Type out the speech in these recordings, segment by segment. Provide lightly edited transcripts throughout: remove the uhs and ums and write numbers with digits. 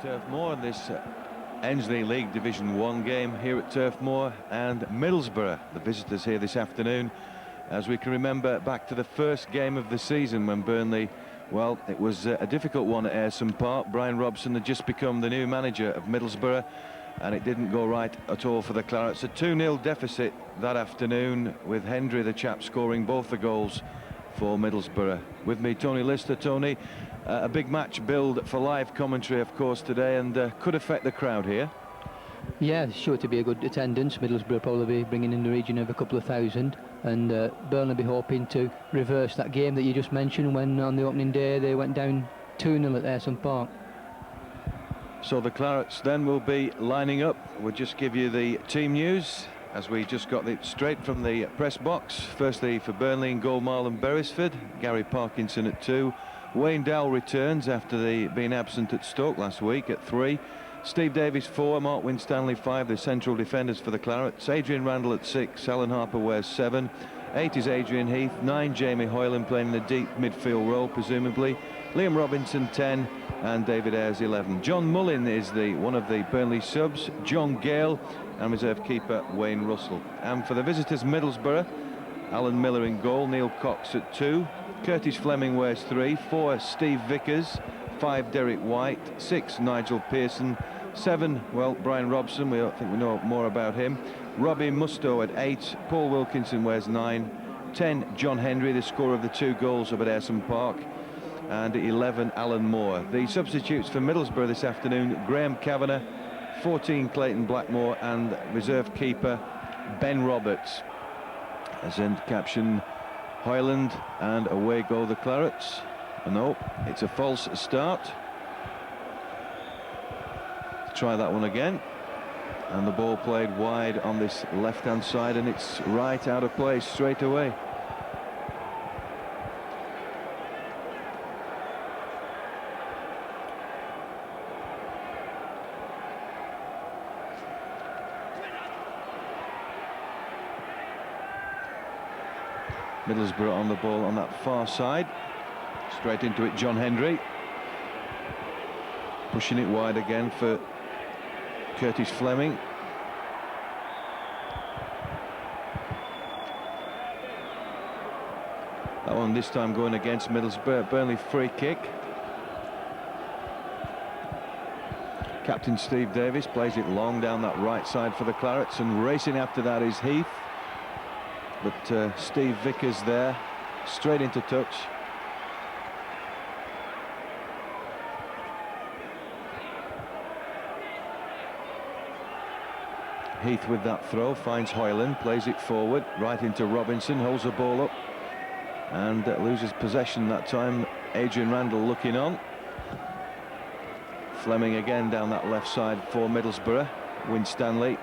Turf Moor, this Endsleigh League Division 1 game here at Turf Moor, and Middlesbrough, the visitors here this afternoon. As we can remember back to the first game of the season when Burnley, well, it was a difficult one at Ayresome Park. Brian Robson had just become the new manager of Middlesbrough, and it didn't go right at all for the Clarets. A 2-0 deficit that afternoon, with Hendry, the chap, scoring both the goals for Middlesbrough. With me, Tony Lister. Tony, a big match build for live commentary, of course, today, and could affect the crowd here. Yeah, sure to be a good attendance. Middlesbrough probably be bringing in the region of a couple of thousand, and Burnley be hoping to reverse that game that you just mentioned when on the opening day they went down 2-0 at Ayresome Park. So the Clarets then will be lining up. We'll just give you the team news as we just got it straight from the press box. Firstly, for Burnley in goal, Marlon Beresford, Gary Parkinson at 2. Wayne Dowell returns after being absent at Stoke last week at 3. Steve Davies 4, Mark Winstanley 5, the central defenders for the Clarets. Adrian Randall at 6, Alan Harper wears 7. 8 is Adrian Heath, 9 Jamie Hoyland playing in a deep midfield role presumably. Liam Robinson 10 and David Ayres 11. John Mullin is one of the Burnley subs. John Gale and reserve keeper Wayne Russell. And for the visitors, Middlesbrough, Alan Miller in goal, Neil Cox at 2. Curtis Fleming wears 3, 4 Steve Vickers, 5 Derek White, 6 Nigel Pearson, 7, well, Brian Robson, we think we know more about him. Robbie Mustoe at 8, Paul Wilkinson wears 9, 10 John Hendry, the scorer of the 2 goals up at Ayresome Park, and 11 Alan Moore. The substitutes for Middlesbrough this afternoon: Graham Kavanagh, 14 Clayton Blackmore, and reserve keeper Ben Roberts. As in caption, Hoyland, and away go the Clarets. No, it's a false start. Try that one again, and the ball played wide on this left-hand side, and it's right out of place straight away. Middlesbrough on the ball on that far side. Straight into it, John Hendry. Pushing it wide again for Curtis Fleming. That one this time going against Middlesbrough. Burnley free kick. Captain Steve Davies plays it long down that right side for the Clarets, and racing after that is Heath. But Steve Vickers there, straight into touch. Heath with that throw, finds Hoyland, plays it forward, right into Robinson, holds the ball up, and loses possession that time. Adrian Randall looking on. Fleming again down that left side for Middlesbrough. Winstanley.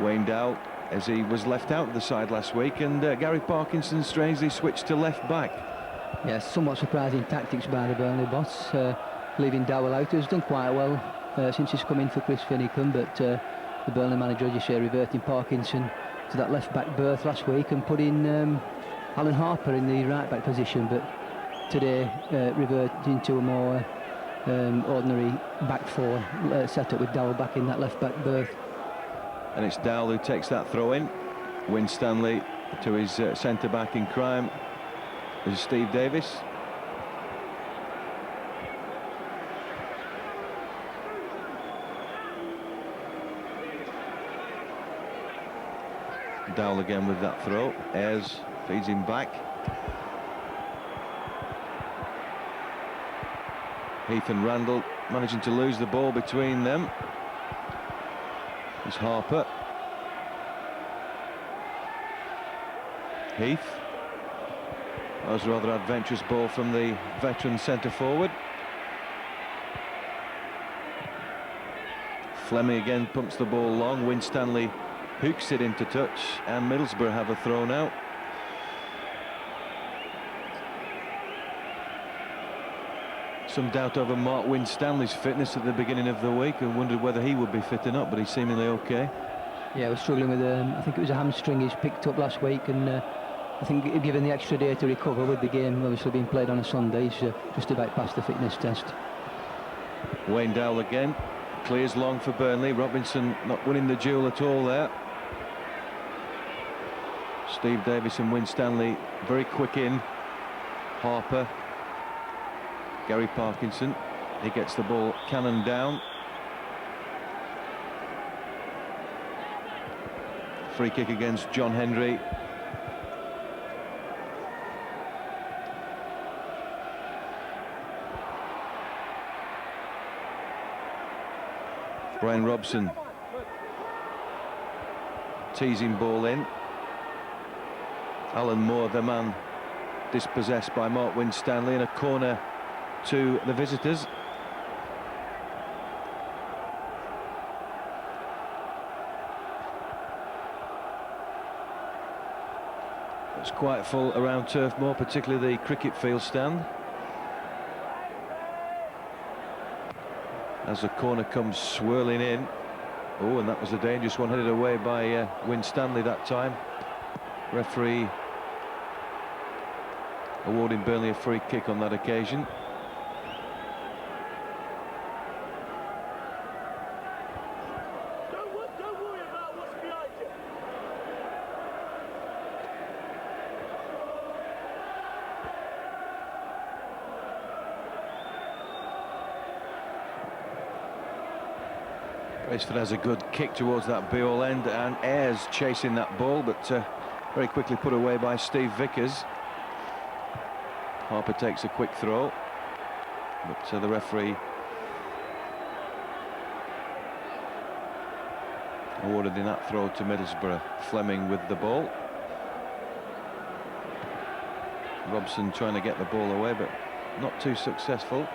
Wayne Dowell, as he was left out of the side last week, and Gary Parkinson strangely switched to left back. Yeah, somewhat surprising tactics by the Burnley boss, leaving Dowell out. He's done quite well since he's come in for Chris Finicum, but the Burnley manager, as you say, reverting Parkinson to that left back berth last week and putting Alan Harper in the right back position, but today reverting to a more ordinary back four setup with Dowell back in that left back berth. And it's Dowell who takes that throw in. Winstanley to his centre back in crime is Steve Davies. Dowell again with that throw. Ayres feeds him back. Heath and Randall managing to lose the ball between them. It's Harper. Heath. That was a rather adventurous ball from the veteran centre forward. Fleming again pumps the ball long. Winstanley hooks it into touch, and Middlesbrough have a throw now. Some doubt over Mark Winstanley's fitness at the beginning of the week, and wondered whether he would be fitting up, but he's seemingly okay. Yeah, we're struggling with I think it was a hamstring he's picked up last week, and I think given the extra day to recover with the game obviously being played on a Sunday, he's just about past the fitness test. Wayne Dowell again, clears long for Burnley. Robinson not winning the duel at all there. Steve Davis and Winstanley very quick in. Harper, Gary Parkinson, he gets the ball cannon down. Free kick against John Henry. Brian Robson, teasing ball in. Alan Moore, the man dispossessed by Mark Winstanley, in a corner to the visitors. It's quite full around Turf Moor, particularly the cricket field stand. As the corner comes swirling in. Oh, and that was a dangerous one, headed away by Winstanley that time. Referee awarding Burnley a free kick on that occasion. Don't worry about what's behind you. Beresford has a good kick towards that Beale end, and Ayres chasing that ball, but very quickly put away by Steve Vickers. Harper takes a quick throw, but the referee awarded in that throw to Middlesbrough. Fleming with the ball. Robson trying to get the ball away, but not too successful.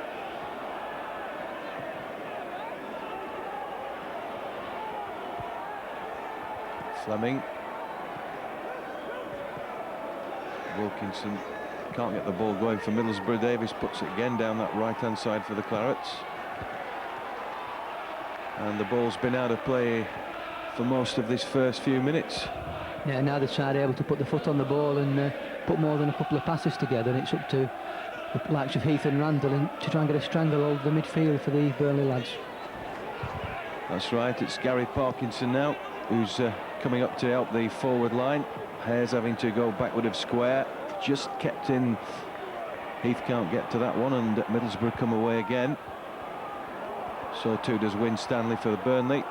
Fleming. Wilkinson can't get the ball going for Middlesbrough. Davis puts it again down that right-hand side for the Clarets. And the ball's been out of play for most of this first few minutes. Yeah, now the side able to put the foot on the ball and put more than a couple of passes together, and it's up to the likes of Heath and Randall to try and get a stranglehold of the midfield for the Burnley lads. That's right, it's Gary Parkinson now who's coming up to help the forward line. Hare's having to go backward of square, just kept in. Heath can't get to that one, and Middlesbrough come away again. So too does Winstanley for Burnley.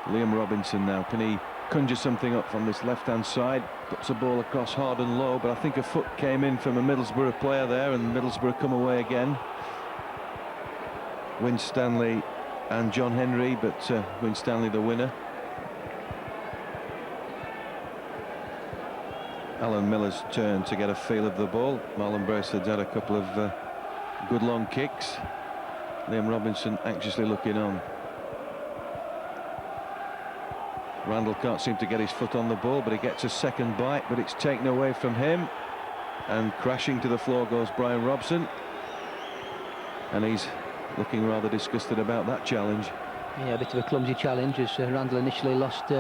Liam Robinson now, can he conjure something up from this left-hand side? Puts a ball across hard and low, but I think a foot came in from a Middlesbrough player there, and Middlesbrough come away again. Winstanley and John Henry, but Winstanley the winner. Alan Miller's turn to get a feel of the ball. Marlon Beresford's had a couple of good long kicks. Liam Robinson anxiously looking on. Randall can't seem to get his foot on the ball, but he gets a second bite, but it's taken away from him, and crashing to the floor goes Brian Robson, and he's looking rather disgusted about that challenge. Yeah, a bit of a clumsy challenge as Randall initially lost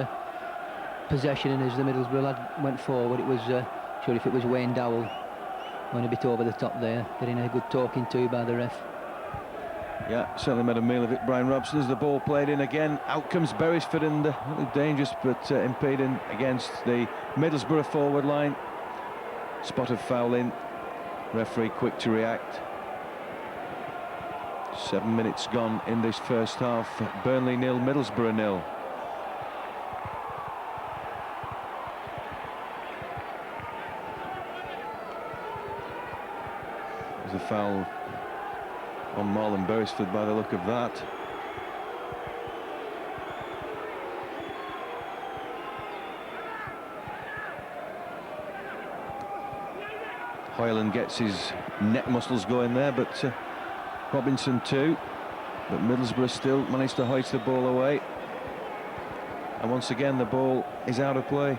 possession, and as the Middlesbrough lad went forward, it was sure if it was Wayne Dowell went a bit over the top there, getting a good talking to by the ref. Yeah, certainly made a meal of it, Brian Robson, as the ball played in again. Out comes Beresford, and really dangerous, but impeding against the Middlesbrough forward line. Spot of fouling. Referee quick to react. 7 minutes gone in this first half. Burnley 0, Middlesbrough 0. There's a foul on Marlon Beresford by the look of that. Hoyland gets his neck muscles going there, but Robinson too. But Middlesbrough still managed to hoist the ball away. And once again the ball is out of play.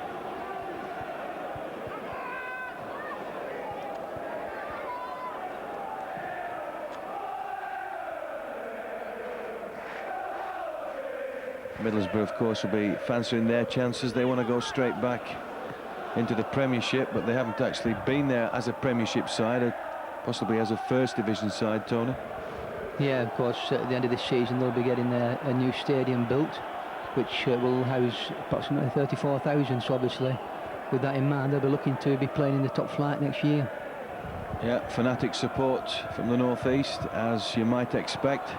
Middlesbrough, of course, will be fancying their chances. They want to go straight back into the Premiership, but they haven't actually been there as a Premiership side, or possibly as a First Division side, Tony. Yeah, of course, at the end of this season they'll be getting a new stadium built, which will house approximately 34,000, so obviously with that in mind they'll be looking to be playing in the top flight next year. Yeah, fanatic support from the northeast, as you might expect,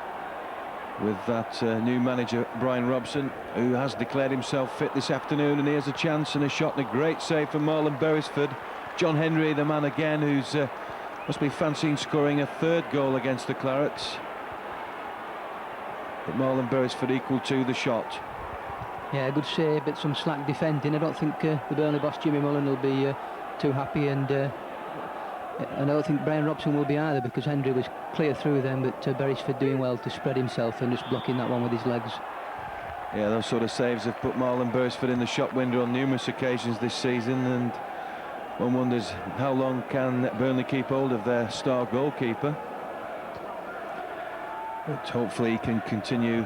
with that new manager Brian Robson, who has declared himself fit this afternoon, and he has a chance and a shot and a great save from Marlon Beresford. John Henry, the man again, who's must be fancying scoring a third goal against the Clarets. But Marlon Beresford equal to the shot. Yeah, good save, but some slack defending. I don't think the Burnley boss Jimmy Mullen will be too happy, and I don't think Brian Robson will be either, because Henry was clear through them, but Beresford doing well to spread himself and just blocking that one with his legs. Yeah, those sort of saves have put Marlon Beresford in the shop window on numerous occasions this season, and one wonders how long can Burnley keep hold of their star goalkeeper. But hopefully he can continue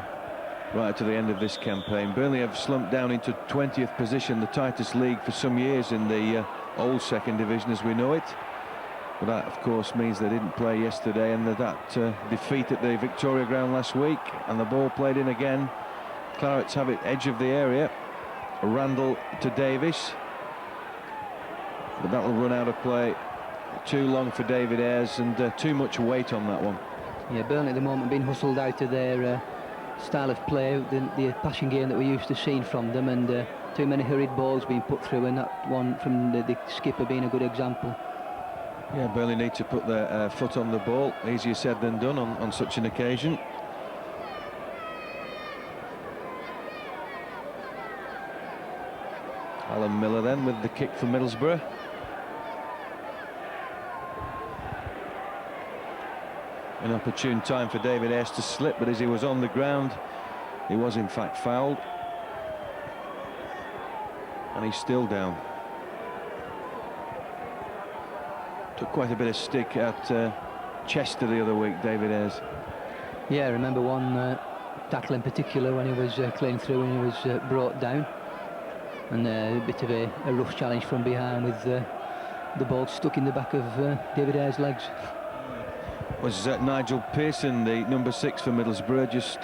right to the end of this campaign. Burnley have slumped down into 20th position, the tightest league for some years in the old second division as we know it. But that of course means they didn't play yesterday, and that defeat at the Victoria ground last week, and the ball played in again. Clarets have it edge of the area. Randall to Davis, but that will run out of play. Too long for David Ayres, and too much weight on that one. Yeah, Burnley at the moment being hustled out of their style of play, the passing game that we're used to seeing from them, and too many hurried balls being put through, and that one from the skipper being a good example. Yeah, Burnley need to put their foot on the ball. Easier said than done on such an occasion. Alan Miller then with the kick for Middlesbrough. An opportune time for David Ayres to slip, but as he was on the ground, he was in fact fouled. And he's still down. Took quite a bit of stick at Chester the other week, David Ayres. Yeah, I remember one tackle in particular when he was clean through and he was brought down. And a bit of a rough challenge from behind with the ball stuck in the back of David Ayres' legs. Was Nigel Pearson, the number 6 for Middlesbrough, just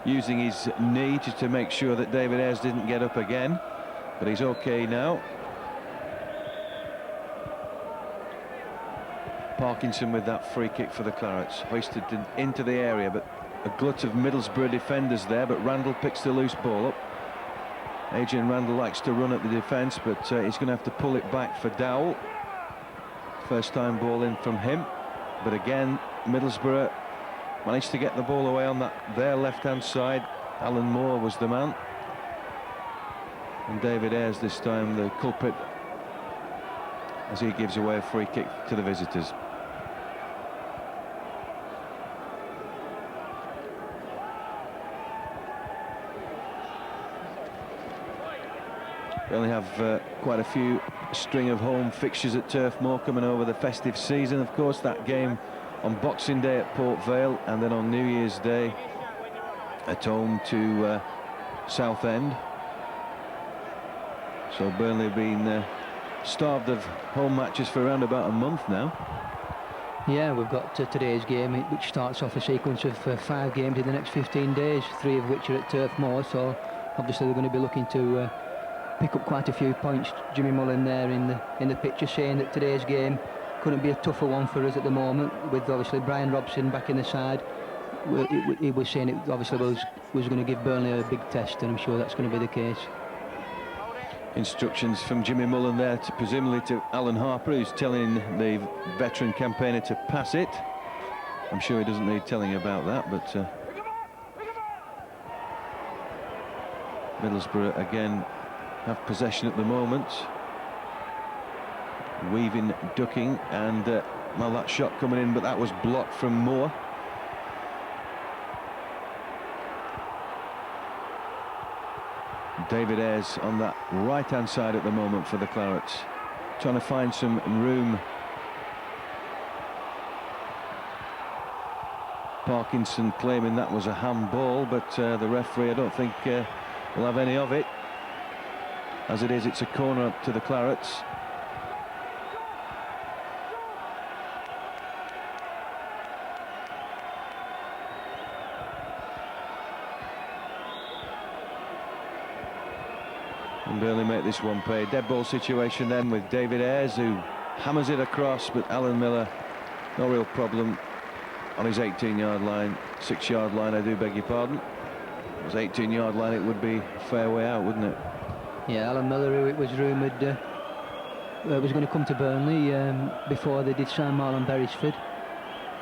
using his knee just to make sure that David Ayres didn't get up again. But he's okay now. Parkinson with that free kick for the Clarets, hoisted into the area, but a glut of Middlesbrough defenders there, but Randall picks the loose ball up. Adrian Randall likes to run at the defence, but he's going to have to pull it back for Dowell. First time ball in from him, but again Middlesbrough managed to get the ball away on their left-hand side. Alan Moore was the man, and David Ayres this time the culprit, as he gives away a free kick to the visitors. We only have quite a few string of home fixtures at Turf Moor coming over the festive season. Of course, that game on Boxing Day at Port Vale, and then on New Year's Day at home to Southend. So Burnley have been starved of home matches for around about a month now. Yeah, we've got today's game, which starts off a sequence of 5 games in the next 15 days, 3 of which are at Turf Moor, so obviously they're going to be looking to pick up quite a few points. Jimmy Mullen there in the picture saying that today's game couldn't be a tougher one for us at the moment, with obviously Brian Robson back in the side. He was saying it obviously was going to give Burnley a big test, and I'm sure that's going to be the case. Instructions from Jimmy Mullen there, presumably to Alan Harper, who's telling the veteran campaigner to pass it. I'm sure he doesn't need telling about that, but Middlesbrough again have possession at the moment. Weaving, ducking, and well, that shot coming in, but that was blocked from Moore. David Ayres on that right-hand side at the moment for the Clarets, trying to find some room. Parkinson claiming that was a handball, but the referee, I don't think will have any of it. As it is, it's a corner up to the Clarets. And Burnley make this one pay. Dead ball situation then with David Ayres, who hammers it across, but Alan Miller, no real problem on his 18-yard line, 6-yard line, I do beg your pardon. It was 18-yard line, it would be a fair way out, wouldn't it? Yeah, Alan Miller, who it was rumoured was going to come to Burnley before they did sign Marlon Beresford,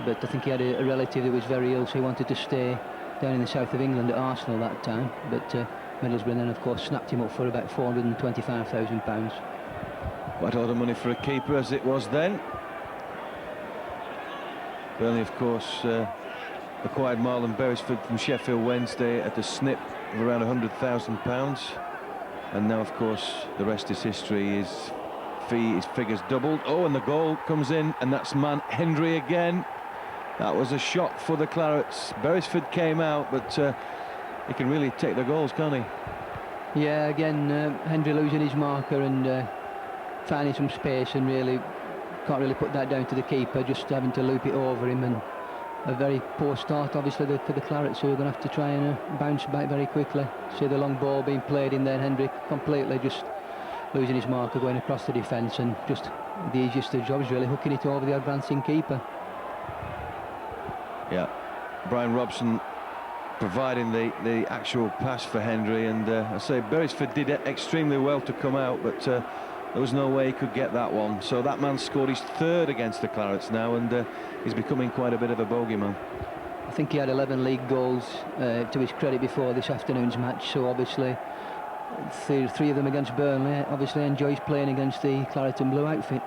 but I think he had a relative that was very ill, so he wanted to stay down in the south of England at Arsenal that time, but Middlesbrough then of course snapped him up for about £425,000. Quite a lot of money for a keeper as it was then. Burnley of course acquired Marlon Beresford from Sheffield Wednesday at a snip of around £100,000, and now of course the rest is history. His figures doubled. Oh, and the goal comes in, and that's man Hendry again. That was a shock for the Clarets. Beresford came out, but he can really take the goals, can't he? Yeah, again, Hendry losing his marker and finding some space, and really can't really put that down to the keeper, just having to loop it over him, and a very poor start obviously for the Clarets, who are going to have to try and bounce back very quickly. See the long ball being played in there, Hendry completely just losing his marker, going across the defence, and just the easiest of jobs really, hooking it over the advancing keeper. Yeah, Brian Robson providing the actual pass for Hendry, and I say Beresford did extremely well to come out, but there was no way he could get that one. So that man scored his third against the Clarets now, and he's becoming quite a bit of a bogeyman. I think he had 11 league goals to his credit before this afternoon's match, so obviously three of them against Burnley. Obviously enjoys playing against the Claret and Blue outfit.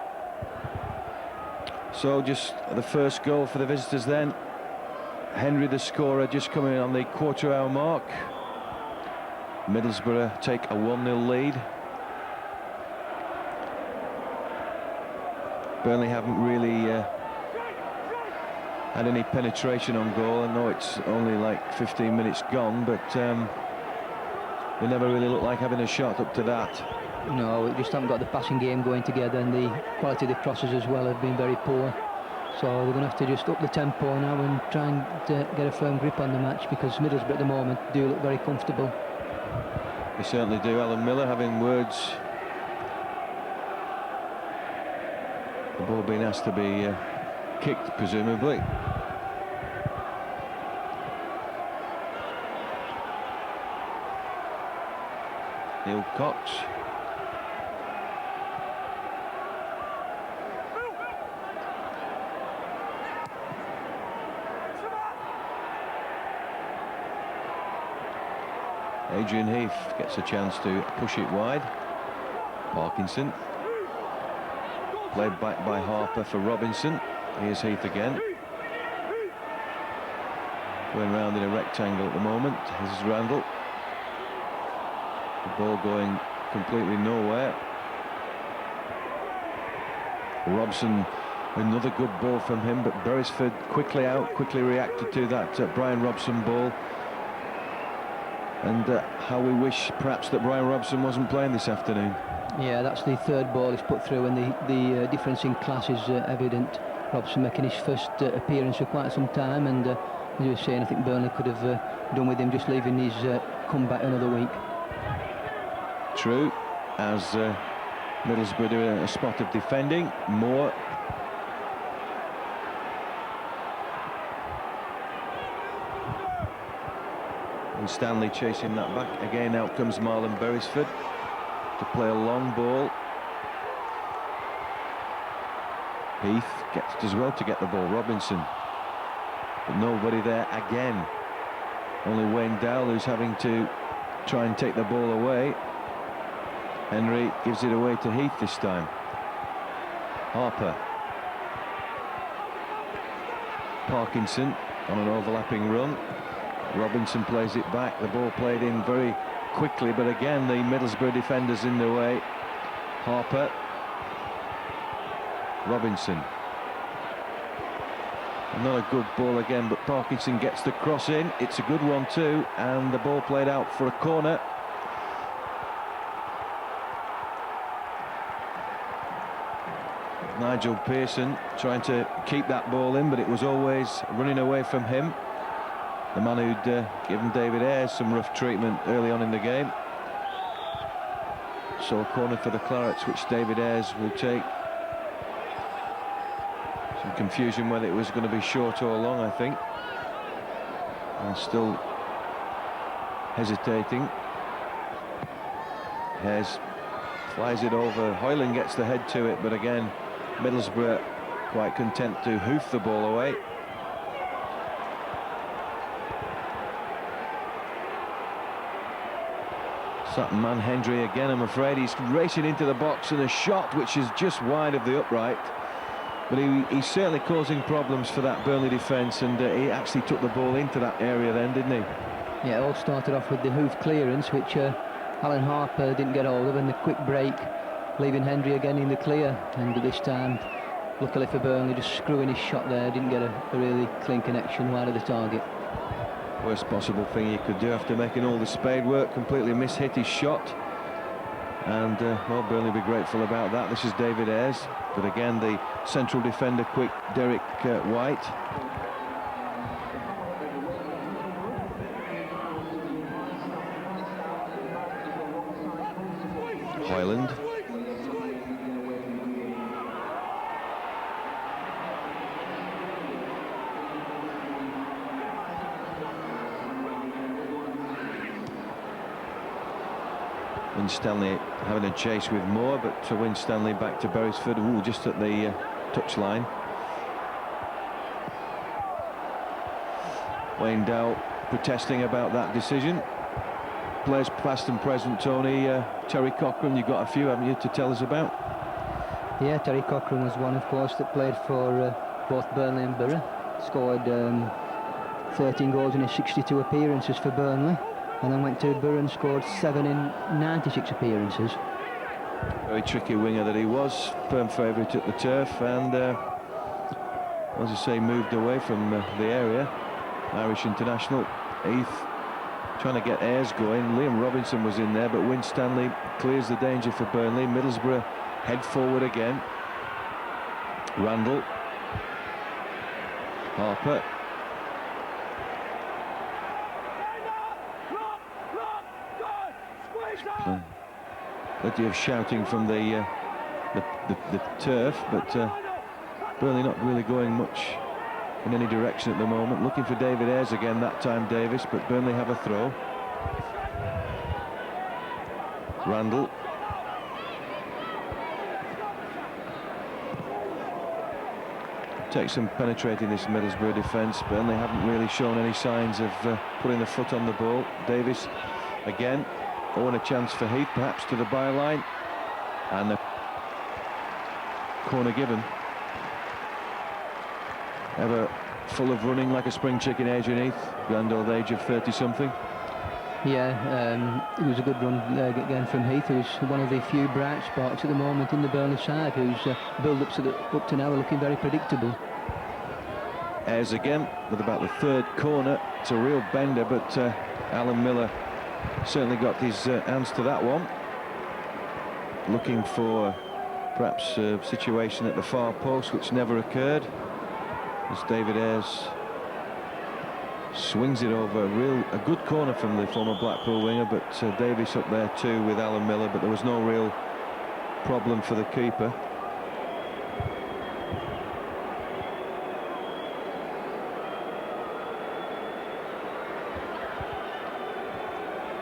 So just the first goal for the visitors then. Hendry, the scorer, just coming in on the quarter-hour mark. Middlesbrough take a 1-0 lead. Burnley haven't really had any penetration on goal. I know it's only like 15 minutes gone, but they never really look like having a shot up to that. No, we just haven't got the passing game going together, and the quality of the crosses as well have been very poor. So they're going to have to just up the tempo now and try and get a firm grip on the match, because Middlesbrough at the moment do look very comfortable. They certainly do. Alan Miller having words. The ball being asked to be kicked, presumably. Neil Cox. Adrian Heath gets a chance to push it wide. Parkinson. Played back by Harper for Robinson. Here's Heath again. Going round in a rectangle at the moment. This is Randall. The ball going completely nowhere. Robson, another good ball from him, but Beresford quickly out, quickly reacted to that Brian Robson ball. And how we wish perhaps that Brian Robson wasn't playing this afternoon. Yeah, that's the third ball he's put through, and the difference in class is evident. Robson making his first appearance for quite some time, and as you were saying, I think Burnley could have done with him just leaving his comeback another week. True, as Middlesbrough do a spot of defending. Moore. And Stanley chasing that back. Again, out comes Marlon Beresford to play a long ball. Heath gets as well to get the ball. Robinson. But nobody there again. Only Wayne Dowell who's having to try and take the ball away. Henry gives it away to Heath this time. Harper. Parkinson on an overlapping run. Robinson plays it back. The ball played in very quickly, but again the Middlesbrough defenders in the way. Harper. Robinson. Not a good ball again, but Parkinson gets the cross in. It's a good one too, and the ball played out for a corner. Nigel Pearson trying to keep that ball in, but it was always running away from him. The man who'd given David Ayres some rough treatment early on in the game. So a corner for the Clarets, which David Ayres will take. Some confusion whether it was going to be short or long, I think. And still hesitating. Ayres flies it over. Hoyland gets the head to it, but again, Middlesbrough quite content to hoof the ball away. Sutton man Hendry again, I'm afraid. He's racing into the box, and a shot which is just wide of the upright. But he's certainly causing problems for that Burnley defence, and he actually took the ball into that area then, didn't he? Yeah, it all started off with the hoof clearance, which Alan Harper didn't get hold of, and the quick break, leaving Hendry again in the clear. And this time, luckily for Burnley, just screwing his shot there, didn't get a really clean connection wide of the target. Worst possible thing he could do after making all the spade work, completely mishit his shot. And well, Burnley will be grateful about that. This is David Ayres, but again the central defender quick, Derek White. Hoyland. Winstanley having a chase with Moore, but to Winstanley back to Beresford. Ooh, just at the touchline. Wayne Dow protesting about that decision. Players past and present, Tony. Terry Cochran, you've got a few, haven't you, to tell us about? Yeah, Terry Cochran was one, of course, that played for both Burnley and Borough. Scored 13 goals in his 62 appearances for Burnley, and then went to Borough and scored 7 in 96 appearances. Very tricky winger that he was, firm favourite at the turf, and as I say, moved away from the area. Irish international. Heath trying to get Ayres going. Liam Robinson was in there, but Winstanley clears the danger for Burnley. Middlesbrough head forward again. Randall. Harper. Plenty of shouting from the turf, but Burnley not really going much in any direction at the moment. Looking for David Ayres again, that time Davis, but Burnley have a throw. Randall. Takes some penetrating, this Middlesbrough defence. Burnley haven't really shown any signs of putting the foot on the ball. Davis again. Oh, and a chance for Heath, perhaps to the byline. And the corner given. Ever full of running like a spring chicken, Adrian Heath, grand old age of 30-something. Yeah, it was a good run there again from Heath, who's one of the few bright spots at the moment in the Burnley side, whose build-ups up to now are looking very predictable. Ayres again with about the third corner. It's a real bender, but Alan Miller certainly got his hands to that one. Looking for perhaps a situation at the far post, which never occurred, as David Ayres swings it over. A good corner from the former Blackpool winger, but Davis up there too with Alan Miller, but there was no real problem for the keeper.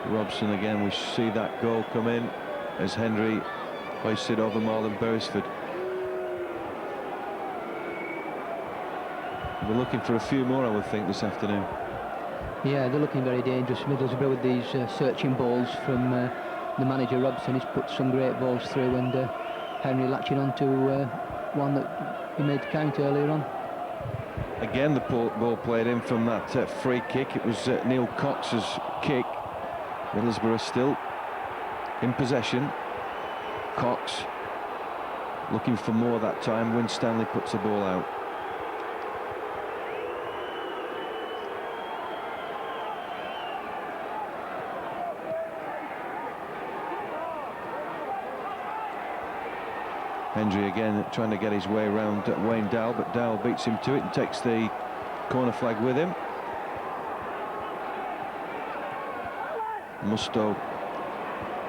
Robson again, we see that goal come in as Hendry hoisted over Marlon Beresford. We're looking for a few more, I would think, this afternoon. Yeah, they're looking very dangerous, Middlesbrough, with these searching balls from the manager Robson. He's put some great balls through, and Henry latching on to one that he made count earlier on. Again, the ball played in from that free kick. It was Neil Cox's kick. Middlesbrough still in possession. Cox looking for more that time. Winstanley puts the ball out. Hendry again trying to get his way around Wayne Dow, but Dow beats him to it and takes the corner flag with him. Musto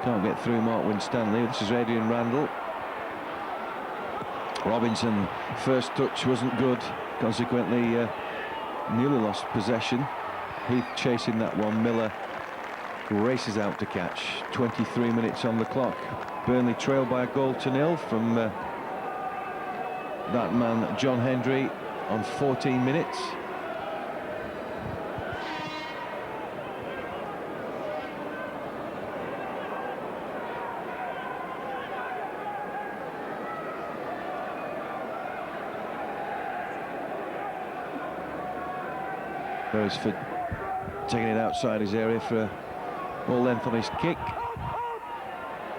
Can't get through Mark Winstanley. This is Adrian Randall. Robinson, first touch wasn't good, consequently nearly lost possession. Heath chasing that one. Miller races out to catch. 23 minutes on the clock. Burnley trail by a goal to nil from that man John Hendry on 14 minutes. Beresford taking it outside his area for a ball length on his kick.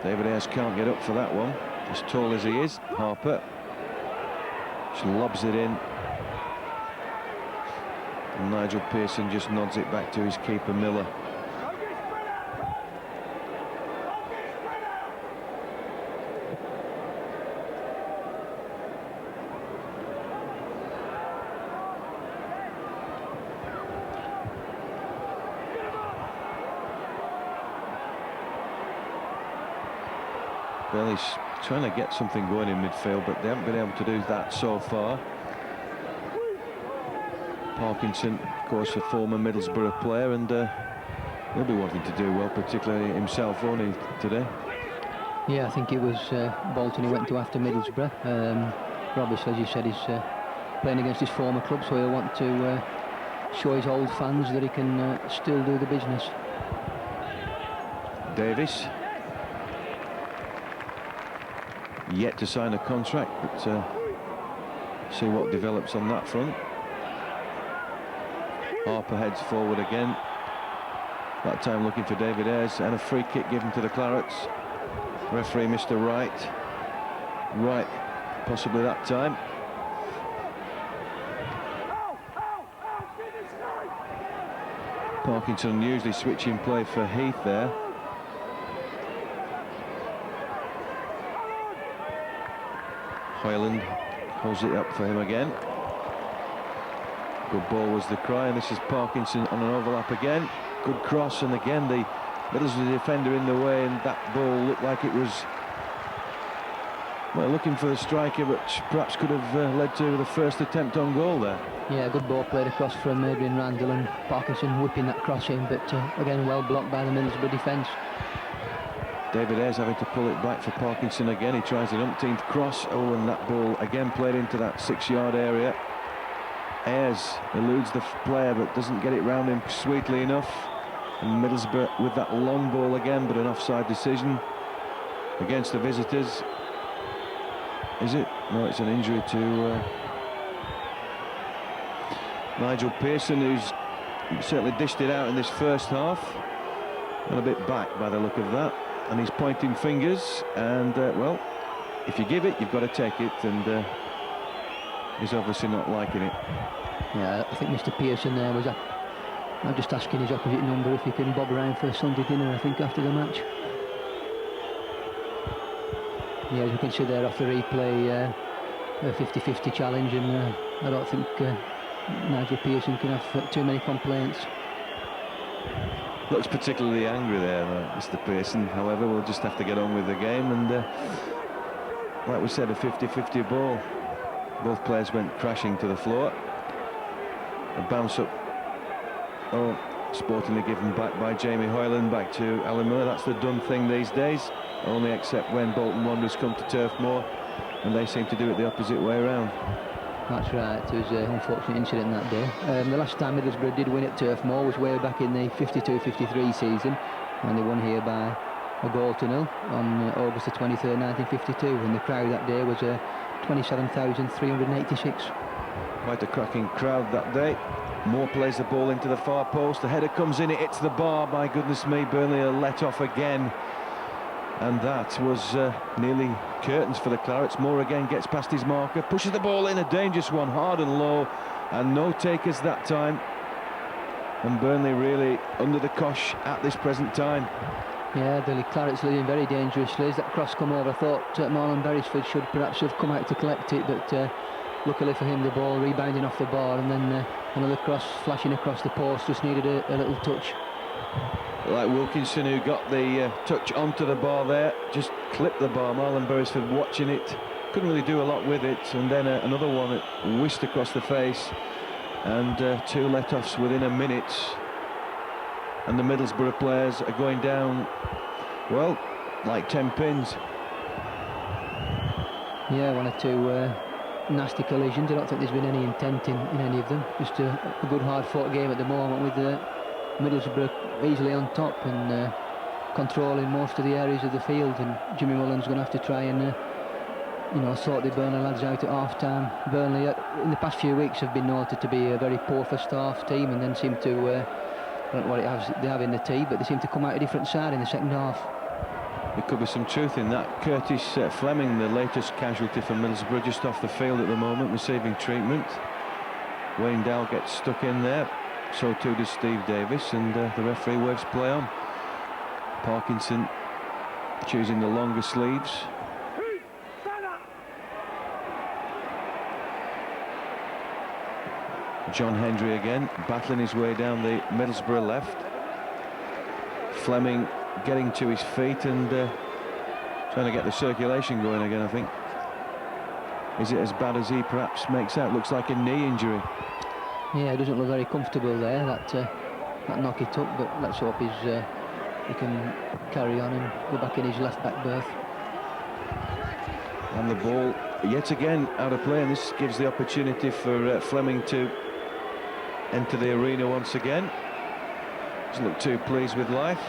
David Ayres can't get up for that one, as tall as he is. Harper just lobs it in, and Nigel Pearson just nods it back to his keeper Miller. Burnley's trying to get something going in midfield, but they haven't been able to do that so far. Parkinson, of course, a former Middlesbrough player, and he'll be wanting to do well, particularly himself, won't he, today? Yeah, I think it was Bolton he went to after Middlesbrough. Roberts, as you said, is playing against his former club, so he'll want to show his old fans that he can still do the business. Davis. Yet to sign a contract, but see what develops on that front. Harper heads forward again, that time looking for David Ayres, and a free kick given to the Clarets. Referee Mr. Wright, possibly that time. Parkinson usually switching play for Heath there. Hoyland holds it up for him again. Good ball was the cry, and this is Parkinson on an overlap again. Good cross, and again the Middlesbrough defender in the way, and that ball looked like it was, well, looking for the striker, but perhaps could have led to the first attempt on goal there. Yeah, good ball played across from Adrian Randall, and Parkinson whipping that cross in, but again well blocked by the Middlesbrough defence. David Ayres having to pull it back for Parkinson again. He tries an umpteenth cross. Oh, and that ball again played into that 6-yard area. Ayres eludes the player but doesn't get it round him sweetly enough. And Middlesbrough with that long ball again, but an offside decision against the visitors. Is it? No, it's an injury to Nigel Pearson, who's certainly dished it out in this first half. And a bit back by the look of that. And he's pointing fingers, and well, if you give it, you've got to take it, and he's obviously not liking it. Yeah, I think Mr. Pearson there was I'm just asking his opposite number if he can bob around for a Sunday dinner, I think, after the match. Yeah, as we can see there off the replay, a 50-50 challenge, and I don't think Nigel Pearson can have too many complaints. Looks particularly angry there, Mr. Pearson. However, we'll just have to get on with the game, and like we said, a 50-50 ball. Both players went crashing to the floor. A bounce up, oh, sportingly given back by Jamie Hoyland, back to Alan Miller. That's the done thing these days, only except when Bolton Wanderers come to Turf Moor, and they seem to do it the opposite way around. That's right, it was an unfortunate incident that day. The last time Middlesbrough did win at Turf Moor was way back in the 52-53 season, when they won here by a goal to nil on August the 23rd, 1952, and the crowd that day was 27,386. Quite a cracking crowd that day. Moore plays the ball into the far post, the header comes in, it hits the bar. My goodness me, Burnley are let off again. And that was nearly curtains for the Clarets. Moore again gets past his marker, pushes the ball in, a dangerous one, hard and low, and no takers that time. And Burnley really under the cosh at this present time. Yeah, the Clarets leading very dangerously. As that cross come over, I thought Marlon Beresford should perhaps have come out to collect it, but luckily for him, the ball rebounding off the bar, and then another cross flashing across the post, just needed a little touch. like Wilkinson, who got the touch onto the bar there, just clipped the bar. Marlon Beresford watching it, couldn't really do a lot with it, and then another one that whisked across the face, and 2 let-offs within a minute, and the Middlesbrough players are going down, well, like 10 pins. Yeah, 1 or 2 nasty collisions. I don't think there's been any intent in any of them. Just a good hard-fought game at the moment, with Middlesbrough easily on top and controlling most of the areas of the field, and Jimmy Mullen's going to have to try and sort the Burnley lads out at half-time. Burnley in the past few weeks have been noted to be a very poor first-half team, and then seem to I don't know what they have in the tea, but they seem to come out a different side in the second half. There could be some truth in that. Curtis Fleming, the latest casualty for Middlesbrough, just off the field at the moment, receiving treatment. Wayne Dow gets stuck in there, so too does Steve Davis, and the referee waves play on. Parkinson choosing the longer sleeves. John Hendry again, battling his way down the Middlesbrough left. Fleming getting to his feet and trying to get the circulation going again, I think. Is it as bad as he perhaps makes out? Looks like a knee injury. Yeah, it doesn't look very comfortable there, that knock he took, but let's hope he can carry on and go back in his left back berth. And the ball yet again out of play, and this gives the opportunity for Fleming to enter the arena once again. Doesn't look too pleased with life.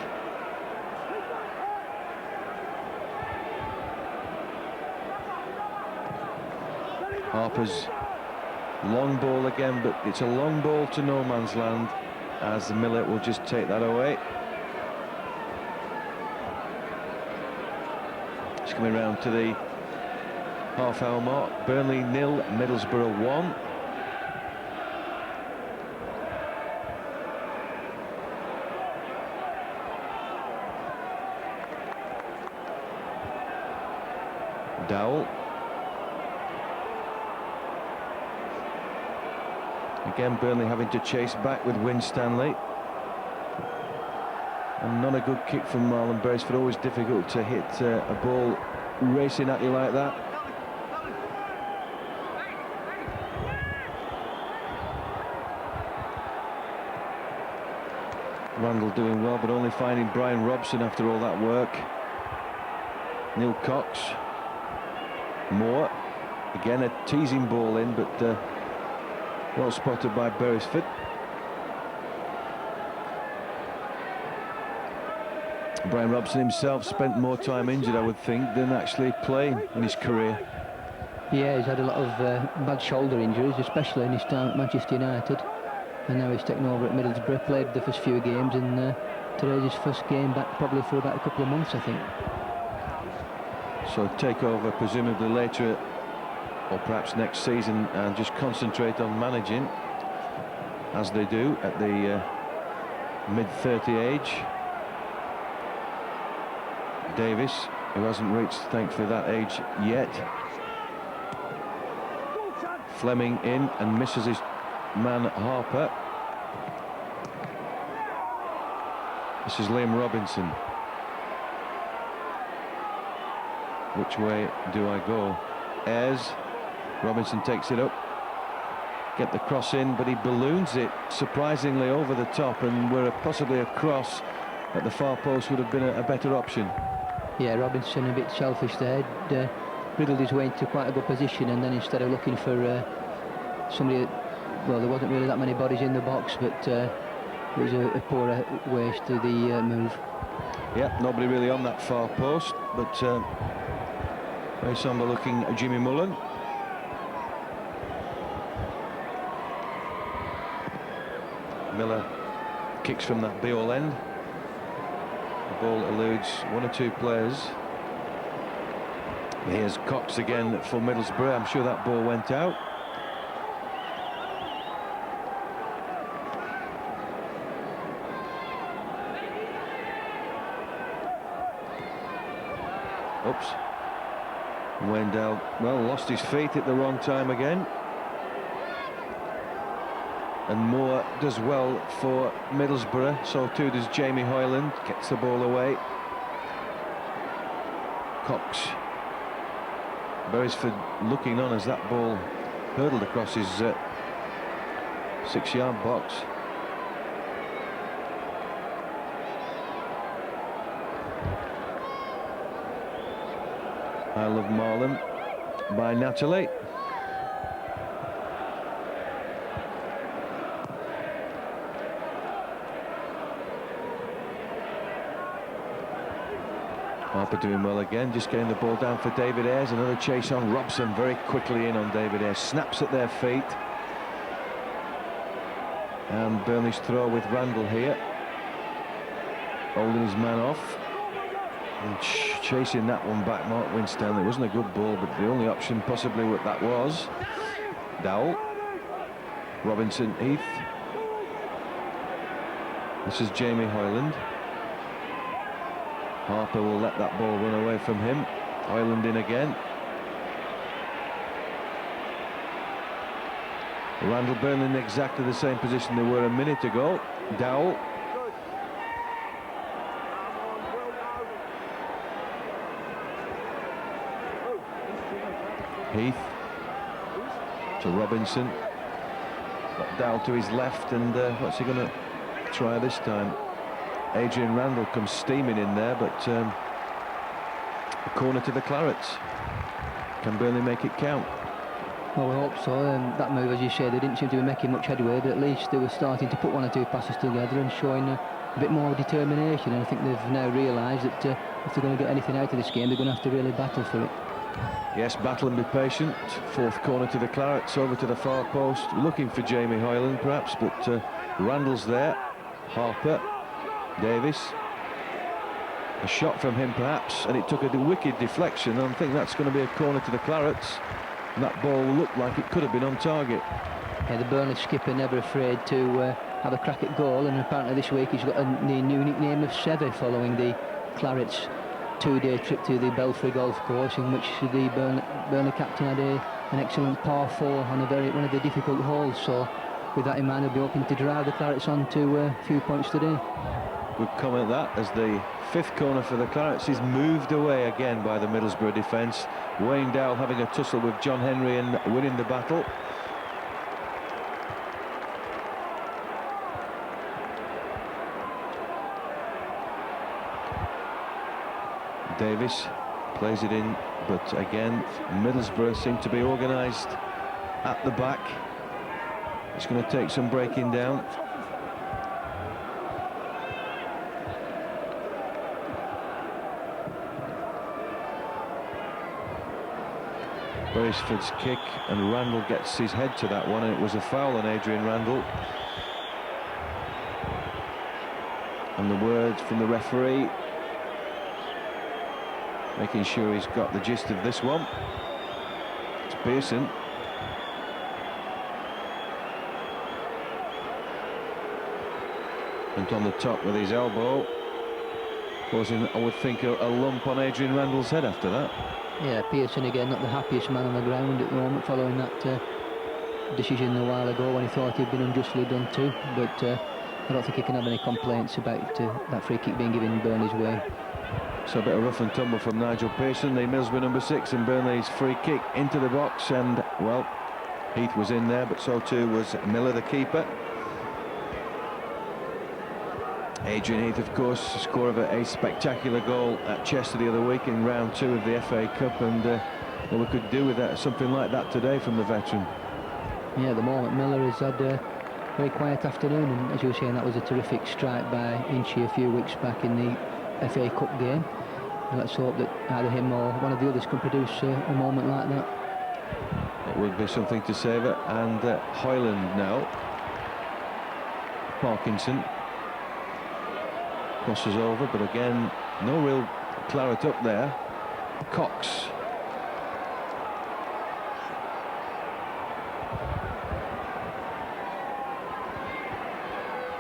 Harper's long ball again, but it's a long ball to no man's land, as the Miller will just take that away. It's coming round to the half-hour mark. Burnley 0, Middlesbrough 1. Dowell. Again, Burnley having to chase back with Winstanley. And not a good kick from Marlon Beresford. Always difficult to hit a ball racing at you like that. Randall doing well, but only finding Brian Robson after all that work. Neil Cox. Moore. Again, a teasing ball in, but well spotted by Beresford. Brian Robson himself spent more time injured, I would think, than actually playing in his career. Yeah, he's had a lot of bad shoulder injuries, especially in his time at Manchester United. And now he's taken over at Middlesbrough, played the first few games, and today's his first game back probably for about a couple of months, I think. So take over presumably later, or perhaps next season, and just concentrate on managing, as they do at the mid-30 age. Davis, who hasn't reached, thankfully, that age yet. Fleming in and misses his man Harper. This is Liam Robinson. Which way do I go? Ayres. Robinson takes it up. Get the cross in, but he balloons it surprisingly over the top, and where possibly a cross at the far post would have been a better option. Yeah, Robinson a bit selfish there. Wriggled his way into quite a good position, and then instead of looking for somebody, well, there wasn't really that many bodies in the box, but it was a poor waste to the move. Yeah, nobody really on that far post, but very sombre looking Jimmy Mullen. Miller kicks from that Beale end. The ball eludes 1 or 2 players. Here's Cox again for Middlesbrough. I'm sure that ball went out. Oops. Wendell, well, lost his feet at the wrong time again. And Moore does well for Middlesbrough, so too does Jamie Hoyland, gets the ball away. Cox. Beresford looking on as that ball hurtled across his 6-yard box. I Love Marlon by Natalie. Harper doing well again, just getting the ball down for David Ayres. Another chase on Robson, very quickly in on David Ayres. Snaps at their feet. And Burnley's throw with Randall here. Holding his man off. And chasing that one back, Mark Winstanley. It wasn't a good ball, but the only option possibly what that was. Dowell. Robinson, Heath. This is Jamie Hoyland. Harper will let that ball run away from him. Hoyland in again. Randall Burnley in exactly the same position they were a minute ago. Dowell. Heath to Robinson. Got Dowell to his left, and what's he going to try this time? Adrian Randall comes steaming in there, but a corner to the Clarets. Can Burnley make it count? Well, we hope so. That move, as you said, they didn't seem to be making much headway, but at least they were starting to put one or two passes together and showing a bit more determination. And I think they've now realised that if they're going to get anything out of this game, they're going to have to really battle for it. Yes, battle and be patient. Fourth corner to the Clarets, over to the far post, looking for Jamie Hoyland perhaps, but Randall's there. Harper. Davis, a shot from him perhaps, and it took a wicked deflection. I think that's going to be a corner to the Clarets, and that ball looked like it could have been on target. Yeah, the Burnley skipper never afraid to have a crack at goal, and apparently this week he's got the new nickname of Sevy following the Clarets' two-day trip to the Belfry Golf Course, in which the Burnley captain had an excellent par 4 on one of the difficult holes. So with that in mind, he'll be hoping to drive the Clarets on to a few points today. Good comment that, as the fifth corner for the Clarets is moved away again by the Middlesbrough defence. Wayne Dowell having a tussle with John Henry and winning the battle. Davis plays it in, but again Middlesbrough seem to be organised at the back. It's going to take some breaking down. Beresford's kick, and Randall gets his head to that one, and it was a foul on Adrian Randall. And the word from the referee, making sure he's got the gist of this one. It's Pearson. Went on the top with his elbow, causing, I would think, a lump on Adrian Randall's head after that. Yeah, Pearson again, not the happiest man on the ground at the moment, following that decision a while ago when he thought he'd been unjustly done to. But I don't think he can have any complaints about that free kick being given Burnley's way. So a bit of rough and tumble from Nigel Pearson, the Middlesbrough number 6, and Burnley's free kick into the box, and well, Heath was in there, but so too was Miller, the keeper. Adrian Heath, of course, scorer of a spectacular goal at Chester the other week in round 2 of the FA Cup, and well, we could do with that, something like that today from the veteran. Yeah, at the moment Miller has had a very quiet afternoon, and as you were saying, that was a terrific strike by Inchy a few weeks back in the FA Cup game. And let's hope that either him or one of the others can produce a moment like that. It would be something to savour. And Hoyland now. Parkinson crosses over, but again no real Claret up there. Cox.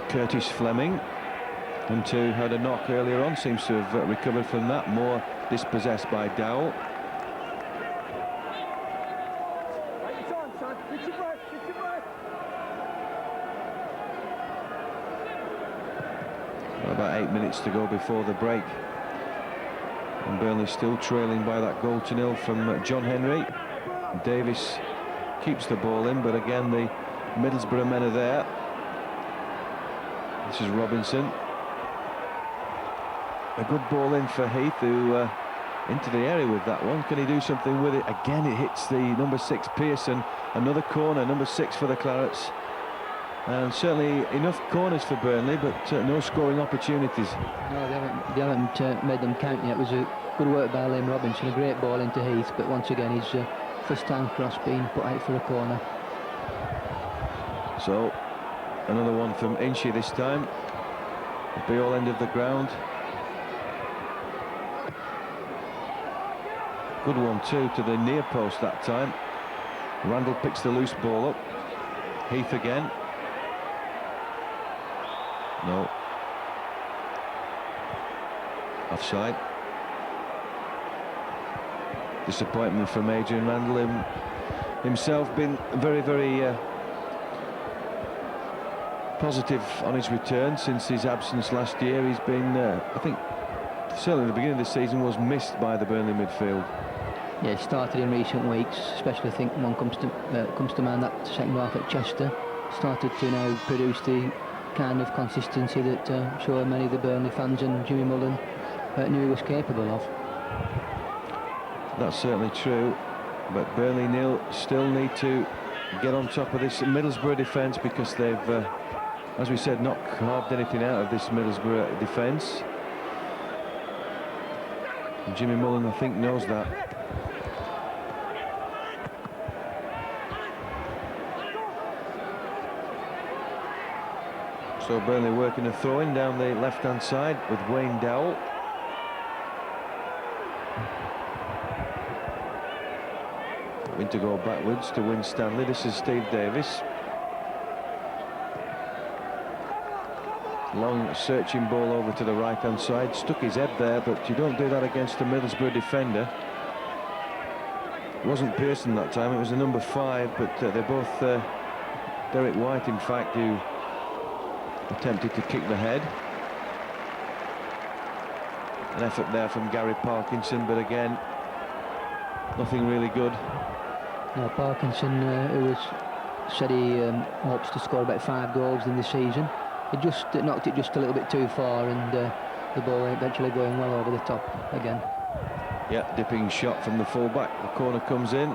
Curtis Fleming, and who had a knock earlier on, seems to have recovered from that. More dispossessed by Dowell. minutes to go before the break. And Burnley still trailing by that goal to nil from John Henry. Davis keeps the ball in, but again the Middlesbrough men are there. This is Robinson. A good ball in for Heath, who into the area with that one. Can he do something with it? Again, it hits the number 6 Pearson. Another corner, number 6 for the Clarets. And certainly enough corners for Burnley, but no scoring opportunities. No, they haven't made them count yet. It was a good work by Liam Robinson, a great ball into Heath, but once again his first time cross being put out for a corner. So another one from Endsleigh this time. At the all end of the ground. Good one too to the near post that time. Randall picks the loose ball up. Heath again. No. Offside. Disappointment from Adrian Randall. Himself been very, very positive on his return since his absence last year. He's been, I think, certainly at the beginning of the season, was missed by the Burnley midfield. Yeah, it started in recent weeks, especially I think one comes to mind that second half at Chester. Started to now produce the kind of consistency that I'm sure many of the Burnley fans and Jimmy Mullen knew he was capable of. That's certainly true, but Burnley nil still need to get on top of this Middlesbrough defence, because they've, as we said, not carved anything out of this Middlesbrough defence. And Jimmy Mullen, I think, knows that. So Burnley working a throw-in down the left-hand side with Wayne Dowell. Having to go backwards to win Stanley. This is Steve Davis. Long searching ball over to the right-hand side. Stuck his head there, but you don't do that against a Middlesbrough defender. It wasn't Pearson that time, it was the number 5, but they're both Derek White, in fact, who attempted to kick the head. An effort there from Gary Parkinson, but again, nothing really good. No, Parkinson, who said he hopes to score about 5 goals in this season. He just knocked it just a little bit too far, and the ball eventually going well over the top again. Yeah, dipping shot from the fullback. The corner comes in.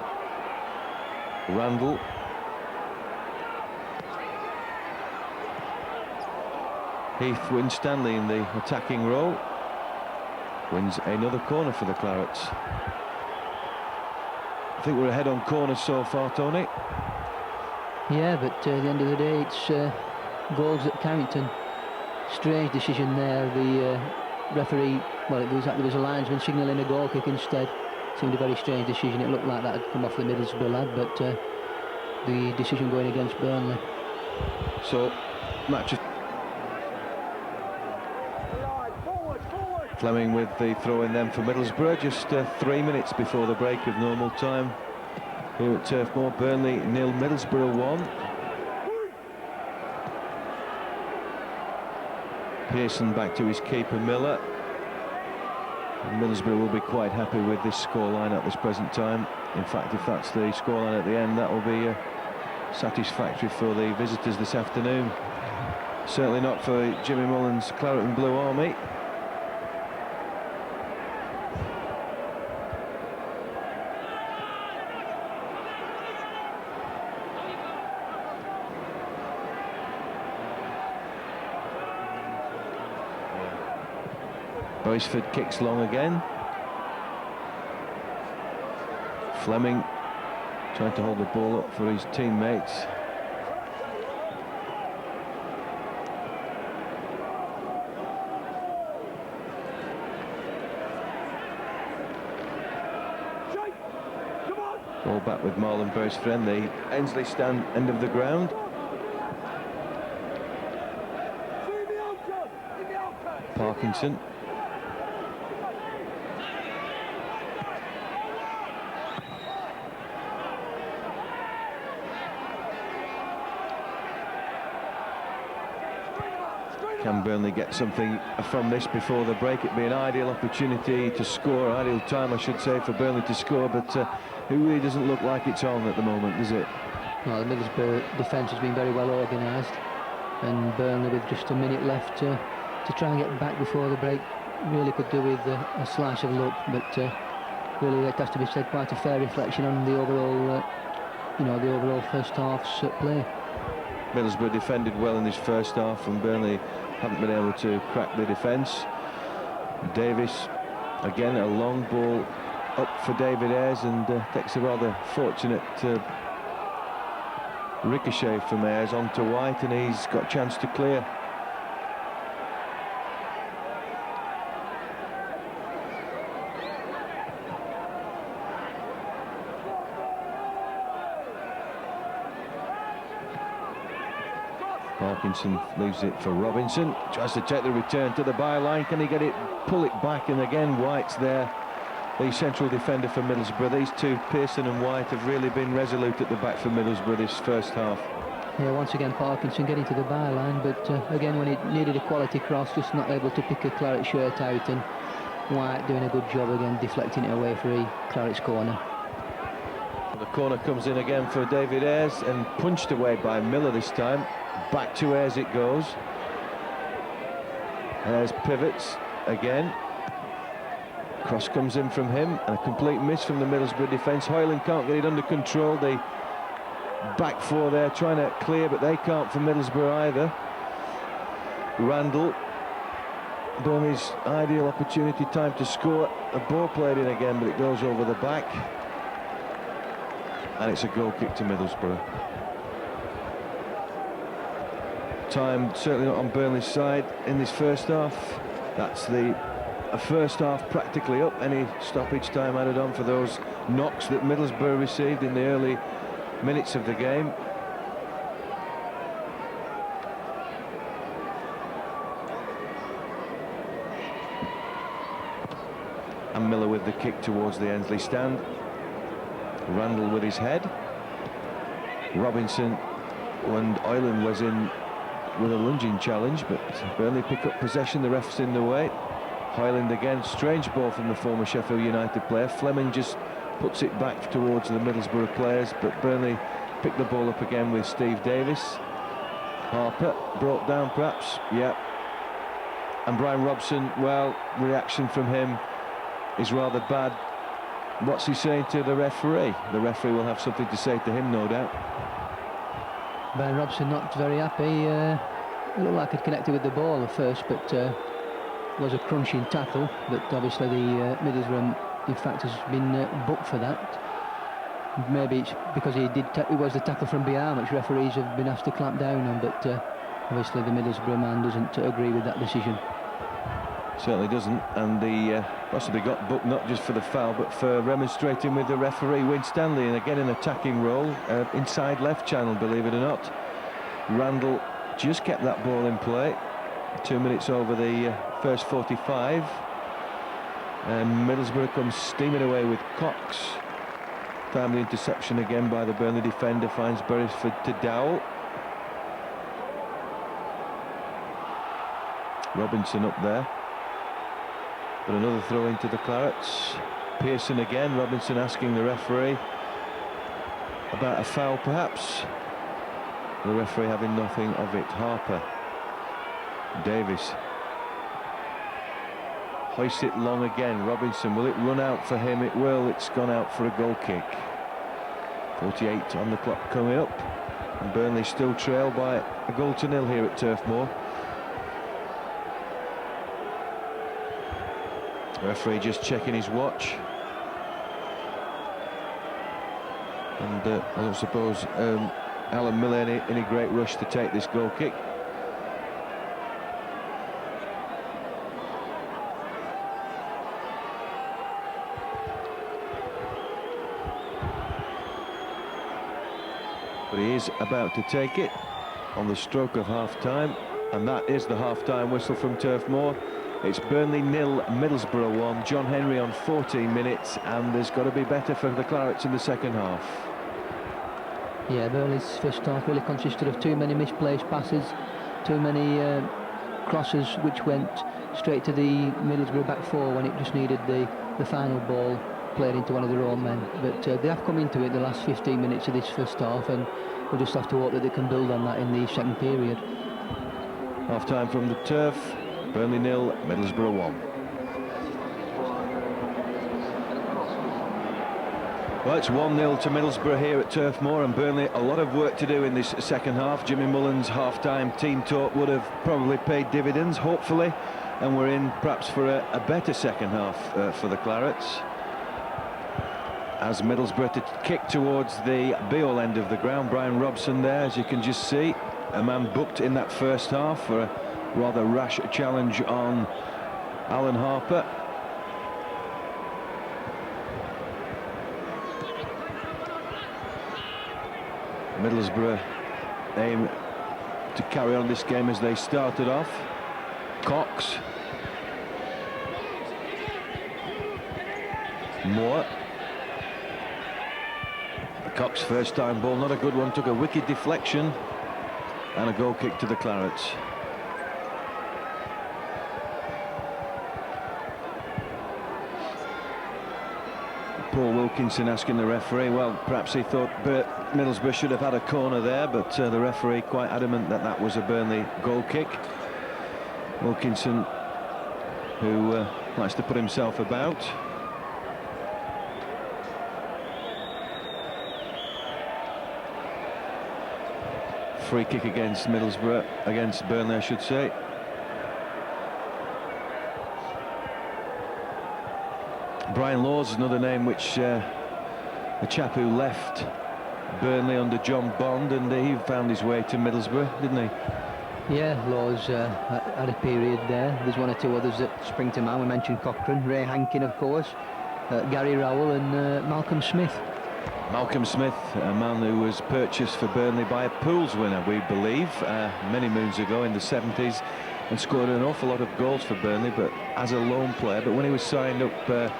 Randall. Heath wins Stanley in the attacking role. Wins another corner for the Clarets. I think we're ahead on corners so far, Tony. Yeah, but at the end of the day, it's goals that count, and strange decision there. The referee, well, there was a linesman signalling a goal kick instead. Seemed a very strange decision. It looked like that had come off the Middlesbrough lad, but the decision going against Burnley. So, match. Fleming with the throw in then for Middlesbrough, just 3 minutes before the break of normal time here at Turf Moor. Burnley 0, Middlesbrough 1. Pearson back to his keeper Miller. And Middlesbrough will be quite happy with this scoreline at this present time. In fact, if that's the scoreline at the end, that will be satisfactory for the visitors this afternoon. Certainly not for Jimmy Mullen's Claret and Blue Army. Boysford kicks long again. Fleming trying to hold the ball up for his teammates. Ball back with Marlon Beresford, the Endsleigh stand end of the ground. Parkinson. Can Burnley get something from this before the break? It'd be an ideal opportunity to score, ideal time I should say, for Burnley to score, but it really doesn't look like it's on at the moment, does it? Well, the Middlesbrough defence has been very well organised, and Burnley, with just a minute left to try and get back before the break, really could do with a slice of luck, but really it has to be said, quite a fair reflection on the overall, the overall first half's play. Middlesbrough defended well in this first half, and Burnley haven't been able to crack the defence. Davis, again, a long ball up for David Ayres, and takes a rather fortunate ricochet from Ayres onto White, and he's got a chance to clear. Parkinson leaves it for Robinson, tries to take the return to the byline. Can he get it, pull it back? And again, White's there, the central defender for Middlesbrough. These two, Pearson and White, have really been resolute at the back for Middlesbrough this first half. Yeah, once again Parkinson getting to the byline, but again, when it needed a quality cross, just not able to pick a Claret shirt out, and White doing a good job again, deflecting it away for Claret's corner. The corner comes in again for David Ayres, and punched away by Miller this time. Back to Ayres it goes. Ayres pivots again. Cross comes in from him, and a complete miss from the Middlesbrough defence. Hoyland can't get it under control. The back four there trying to clear, but they can't for Middlesbrough either. Randall, Burnley's ideal opportunity, time to score. A ball played in again, but it goes over the back, and it's a goal kick to Middlesbrough. Time certainly not on Burnley's side in this first half. That's the first half practically up. Any stoppage time added on for those knocks that Middlesbrough received in the early minutes of the game. And Miller with the kick towards the Endsleigh stand. Randall with his head. Robinson, and Hoyland was in with a lunging challenge, but Burnley pick up possession. The ref's in the way. Hoyland again, strange ball from the former Sheffield United player. Fleming just puts it back towards the Middlesbrough players, but Burnley pick the ball up again with Steve Davis. Harper brought down perhaps, yeah. And Brian Robson, well, reaction from him is rather bad. What's he saying to the referee? The referee will have something to say to him, no doubt. Brian Robson not very happy. Looked like he'd connected with the ball at first, but was a crunching tackle. But obviously the Middlesbrough, in fact, has been booked for that. Maybe it's because it was the tackle from behind, which referees have been asked to clamp down on. But obviously the Middlesbrough man doesn't agree with that decision. Certainly doesn't, and the possibly got booked not just for the foul, but for remonstrating with the referee, Winstanley, and again an attacking role, inside left channel, believe it or not. Randall just kept that ball in play. 2 minutes over the first 45, and Middlesbrough comes steaming away with Cox. Timely interception again by the Burnley defender, finds Beresford to Dowell. Robinson up there. But another throw into the Clarets. Pearson again. Robinson asking the referee about a foul perhaps. The referee having nothing of it. Harper. Davis. Hoists it long again. Robinson, will it run out for him? It will. It's gone out for a goal kick. 48 on the clock coming up. And Burnley still trail by a 1-0 here at Turf Moor. The referee just checking his watch, and I don't suppose Alan Miller in a great rush to take this goal kick. But he is about to take it on the stroke of half-time, and that is the half-time whistle from Turf Moor. It's Burnley 0, Middlesbrough 1. John Henry on 14 minutes, and there's got to be better for the Clarets in the second half. Yeah, Burnley's first half really consisted of too many misplaced passes, too many crosses which went straight to the Middlesbrough back four when it just needed the final ball played into one of their own men. But they have come into it the last 15 minutes of this first half, and we'll just have to hope that they can build on that in the second period. Half time from the turf. Burnley 0, Middlesbrough 1. Well, it's 1-0 to Middlesbrough here at Turf Moor, and Burnley a lot of work to do in this second half. Jimmy Mullen's half-time team talk would have probably paid dividends, hopefully, and we're in perhaps for a better second half for the Clarets. As Middlesbrough to kick towards the Beale end of the ground. Brian Robson there, as you can just see, a man booked in that first half for a rather rash challenge on Alan Harper. Middlesbrough aim to carry on this game as they started off. Cox. Moore. Cox first time ball, not a good one, took a wicked deflection and a goal kick to the Clarets. Paul Wilkinson asking the referee, well, perhaps he thought Middlesbrough should have had a corner there, but the referee quite adamant that that was a Burnley goal kick. Wilkinson, who likes to put himself about. Free kick against Middlesbrough, against Burnley, I should say. Brian Laws, another name which the chap who left Burnley under John Bond, and he found his way to Middlesbrough, didn't he? Yeah, Laws had a period there. There's one or two others that spring to mind. We mentioned Cochrane, Ray Hankin, of course, Gary Rowell and Malcolm Smith. Malcolm Smith, a man who was purchased for Burnley by a pools winner, we believe, many moons ago in the 70s, and scored an awful lot of goals for Burnley, but as a loan player. But when he was signed up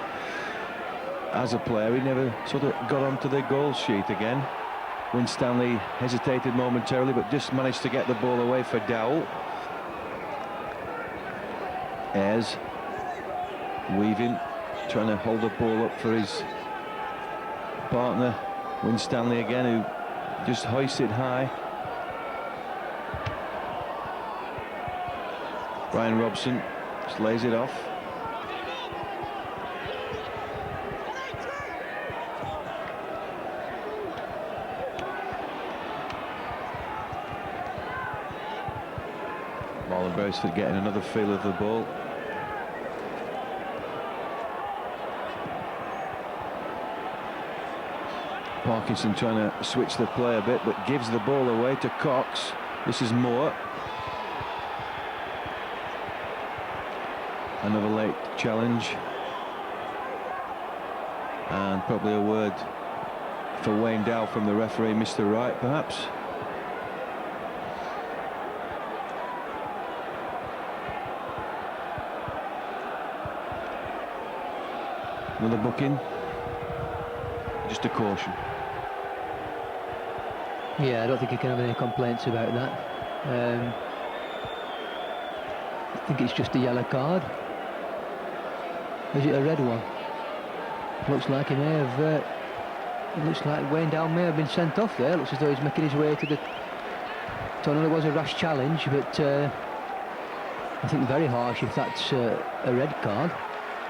as a player, he never sort of got onto the goal sheet again. Winstanley hesitated momentarily, but just managed to get the ball away for Dowell. Ayres weaving, trying to hold the ball up for his partner. Winstanley again, who just hoists it high. Brian Robson just lays it off. Marlon Beresford getting another feel of the ball. Parkinson trying to switch the play a bit, but gives the ball away to Cox. This is Moore. Another late challenge. And probably a word for Wayne Dow from the referee, Mr. Wright, perhaps. Another booking. Just a caution. Yeah, I don't think you can have any complaints about that. I think it's just a yellow card. Is it a red one? Looks like he may have. It looks like Wayne Dow may have been sent off there. Looks as though he's making his way to the tunnel. It was a rash challenge, but I think very harsh if that's a red card.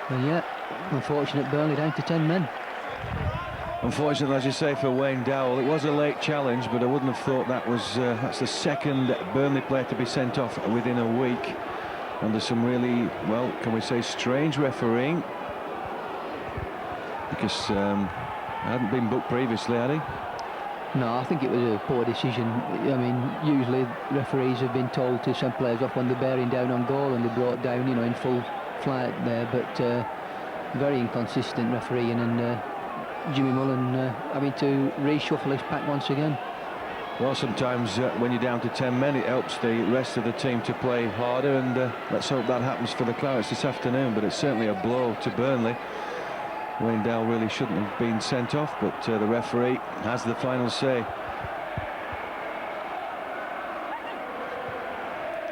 And yeah, unfortunate, Burnley down to 10 men. Unfortunately, as you say, for Wayne Dowell, it was a late challenge, but I wouldn't have thought that was that's the second Burnley player to be sent off within a week under some really, well, can we say, strange refereeing, because he hadn't been booked previously, had he? No, I think it was a poor decision. I mean, usually referees have been told to send players off when they're bearing down on goal, and they're brought down, you know, in full flight there, but very inconsistent refereeing, and Jimmy Mullen having to reshuffle his pack once again. Well, sometimes when you're down to 10 men, it helps the rest of the team to play harder, and let's hope that happens for the Clarets this afternoon. But it's certainly a blow to Burnley. Wayne Dow really shouldn't have been sent off, but the referee has the final say.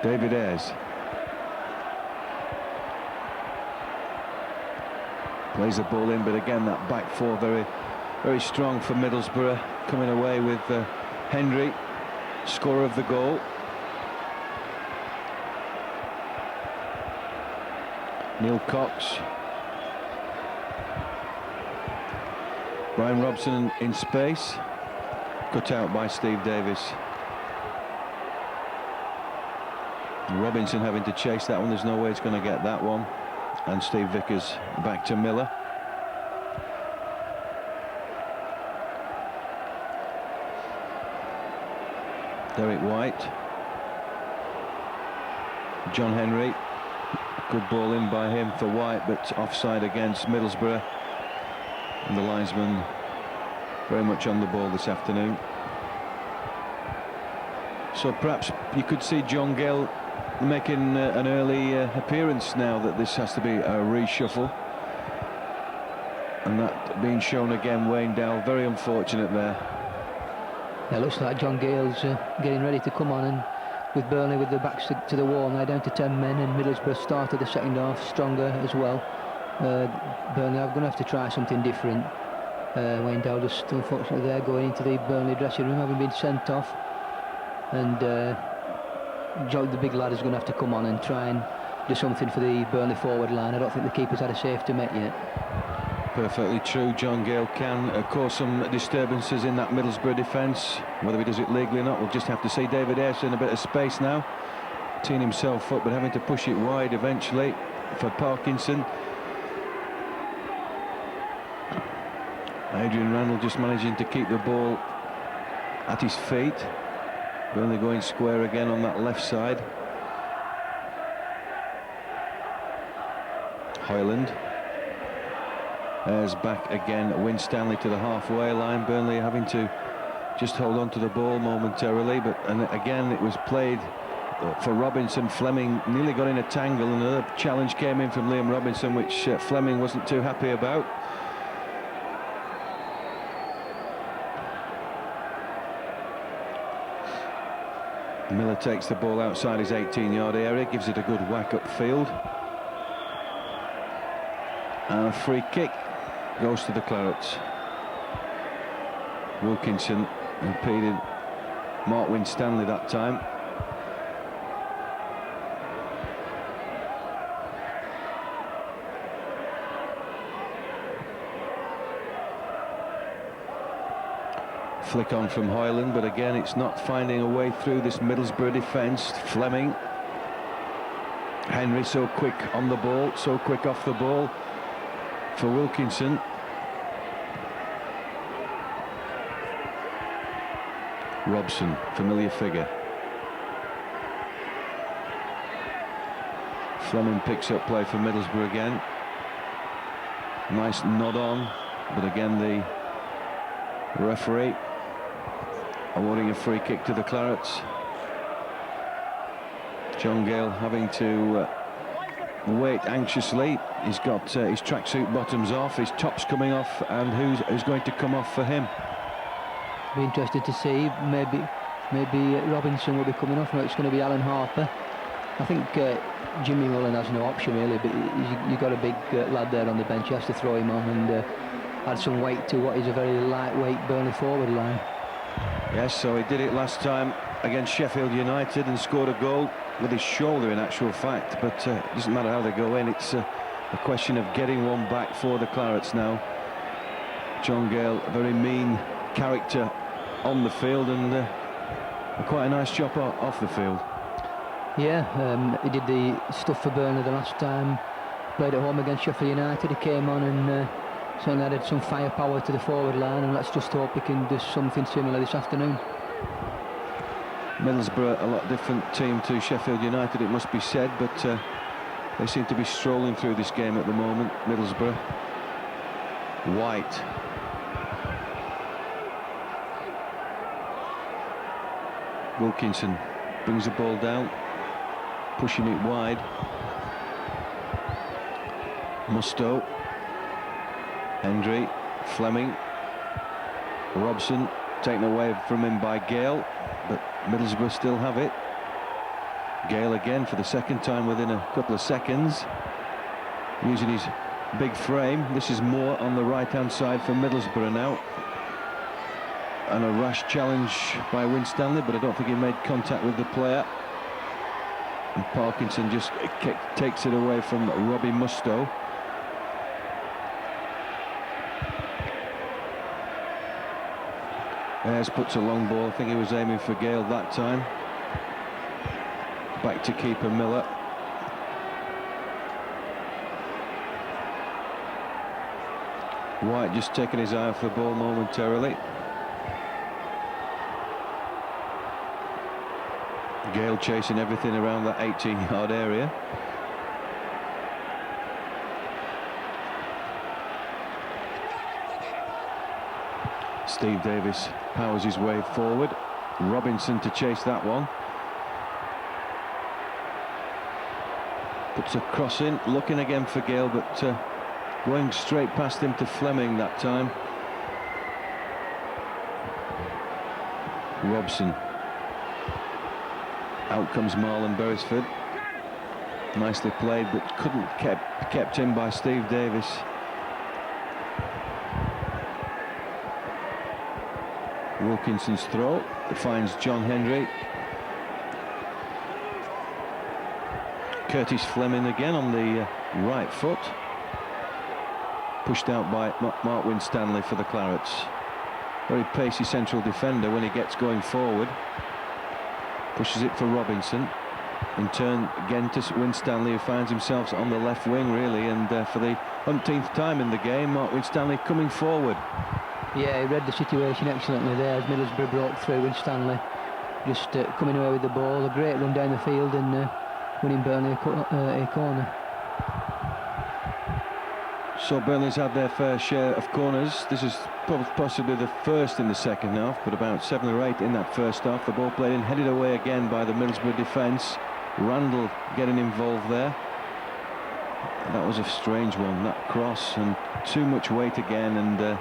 David Ayres. Plays the ball in, but again that back four very, very strong for Middlesbrough, coming away with Henry, scorer of the goal. Neil Cox. Brian Robson in space. Cut out by Steve Davis. Robinson having to chase that one. There's no way it's going to get that one. And Steve Vickers back to Miller. Derek White. John Henry. Good ball in by him for White, but offside against Middlesbrough. And the linesman very much on the ball this afternoon. So perhaps you could see John Gale making an early appearance now that this has to be a reshuffle. And that being shown again, Wayne Dow, very unfortunate there. Yeah, looks like John Gale's getting ready to come on, and with Burnley with the backs to the wall now, down to 10 men, and Middlesbrough started the second half stronger as well. Burnley are going to have to try something different. Wayne Dow just unfortunately there going into the Burnley dressing room having been sent off, and Joe, the big lad, is going to have to come on and try and do something for the Burnley forward line. I don't think the keeper's had a save to make yet. Perfectly true. John Gale can cause some disturbances in that Middlesbrough defence. Whether he does it legally or not, we'll just have to see. David Ayres in a bit of space now, teeing himself up, but having to push it wide eventually for Parkinson. Adrian Randall just managing to keep the ball at his feet. Burnley going square again on that left side. Hoyland. Ayres back again. Winstanley to the halfway line. Burnley having to just hold on to the ball momentarily, but and again it was played for Robinson. Fleming nearly got in a tangle, and another challenge came in from Liam Robinson, which Fleming wasn't too happy about. Miller takes the ball outside his 18-yard area, gives it a good whack upfield, and a free kick goes to the Clarets. Wilkinson impeded Mark Winstanley that time. Flick on from Hoyland, but again it's not finding a way through this Middlesbrough defence. Fleming. Henry so quick on the ball, so quick off the ball for Wilkinson. Robson, familiar figure. Fleming picks up play for Middlesbrough again. Nice nod on, but again the referee awarding a free kick to the Clarets. John Gale having to wait anxiously. He's got his tracksuit bottoms off, his top's coming off, and who's going to come off for him? Be interested to see. Maybe Robinson will be coming off. No, it's going to be Alan Harper. I think Jimmy Mullen has no option really, but you've got a big lad there on the bench. He has to throw him on and add some weight to what is a very lightweight Burnley forward line. Yes, so he did it last time against Sheffield United and scored a goal with his shoulder in actual fact, but it doesn't matter how they go in, it's a question of getting one back for the Clarets now. John Gale, a very mean character on the field, and quite a nice job off the field. Yeah, he did the stuff for Burnley the last time, played at home against Sheffield United. He came on and certainly added some firepower to the forward line, and let's just hope he can do something similar this afternoon. Middlesbrough, a lot different team to Sheffield United, it must be said, but they seem to be strolling through this game at the moment, Middlesbrough. White. Wilkinson brings the ball down, pushing it wide. Mustoe. Hendry. Fleming. Robson taken away from him by Gale, but Middlesbrough still have it. Gale again for the second time within a couple of seconds, using his big frame. This is Moore on the right-hand side for Middlesbrough now. And a rash challenge by Winstanley, but I don't think he made contact with the player. And Parkinson just takes it away from Robbie Mustoe. Ayres puts a long ball. I think he was aiming for Gale that time. Back to keeper Miller. White just taking his eye off the ball momentarily. Gale chasing everything around that 18-yard area. Steve Davis powers his way forward. Robinson to chase that one. Puts a cross in, looking again for Gale, but going straight past him to Fleming that time. Robson. Out comes Marlon Beresford. Nicely played, but couldn't kept in by Steve Davis. Wilkinson's throw. It finds John Henry. Curtis Fleming again on the right foot. Pushed out by Mark Winstanley for the Clarets. Very pacey central defender when he gets going forward. Pushes it for Robinson. In turn again to Winstanley, who finds himself on the left wing really, and for the umpteenth time in the game, Mark Winstanley coming forward. Yeah, he read the situation excellently there as Middlesbrough broke through. Winstanley just coming away with the ball. A great run down the field and winning Burnley a corner. So Burnley's had their fair share of corners. This is possibly the first in the second half, but about 7 or 8 in that first half. The ball played in, headed away again by the Middlesbrough defence. Randall getting involved there. That was a strange one, that cross, and too much weight again, and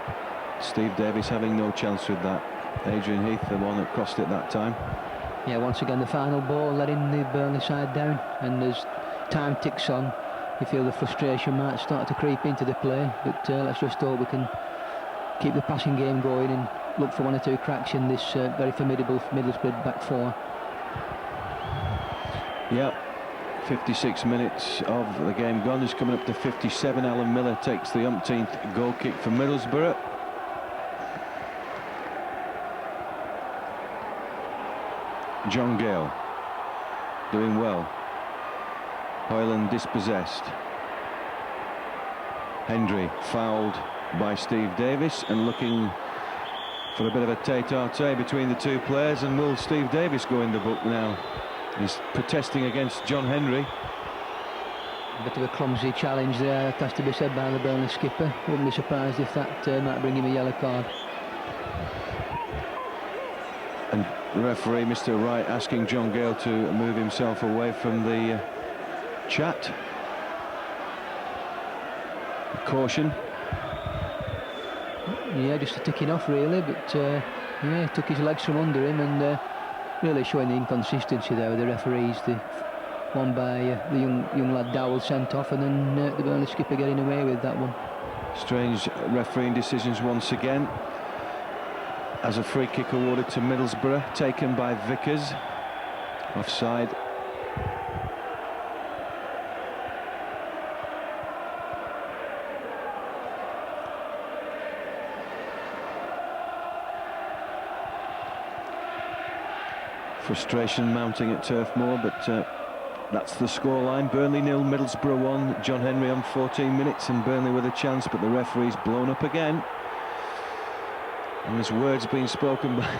Steve Davis having no chance with that. Adrian Heath, the one that crossed it that time. Yeah, once again the final ball letting the Burnley side down, and as time ticks on, you feel the frustration might start to creep into the play, but let's just hope we can keep the passing game going and look for 1 or 2 cracks in this very formidable Middlesbrough back four. Yeah, 56 minutes of the game gone. It's coming up to 57. Alan Miller takes the umpteenth goal kick for Middlesbrough. John Gale doing well. Hoyland dispossessed. Hendry fouled by Steve Davis and looking for a bit of a tete-a-tete between the two players. And will Steve Davis go in the book now? He's protesting against John Henry. A bit of a clumsy challenge there, that has to be said by the Burnley skipper. Wouldn't be surprised if that might bring him a yellow card. And the referee, Mr. Wright, asking John Gale to move himself away from the chat. Caution. Yeah, just a ticking off really, but yeah, took his legs from under him, and really showing the inconsistency there with the referees. The one by the young lad Dowell sent off, and then the Burnley skipper getting away with that one. Strange refereeing decisions once again. As a free kick awarded to Middlesbrough, taken by Vickers. Offside. Frustration mounting at Turf Moor, but that's the scoreline. Burnley 0, Middlesbrough 1. John Henry on 14 minutes, and Burnley with a chance, but the referee's blown up again. And there's words being spoken by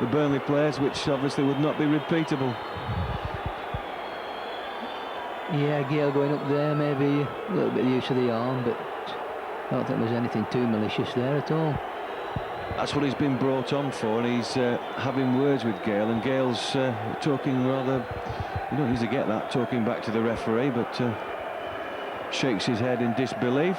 the Burnley players, which obviously would not be repeatable. Yeah, Gale going up there, maybe a little bit of use of the arm, but I don't think there's anything too malicious there at all. That's what he's been brought on for, and he's having words with Gale, and Gale's talking rather, you don't need to get that, talking back to the referee, but shakes his head in disbelief.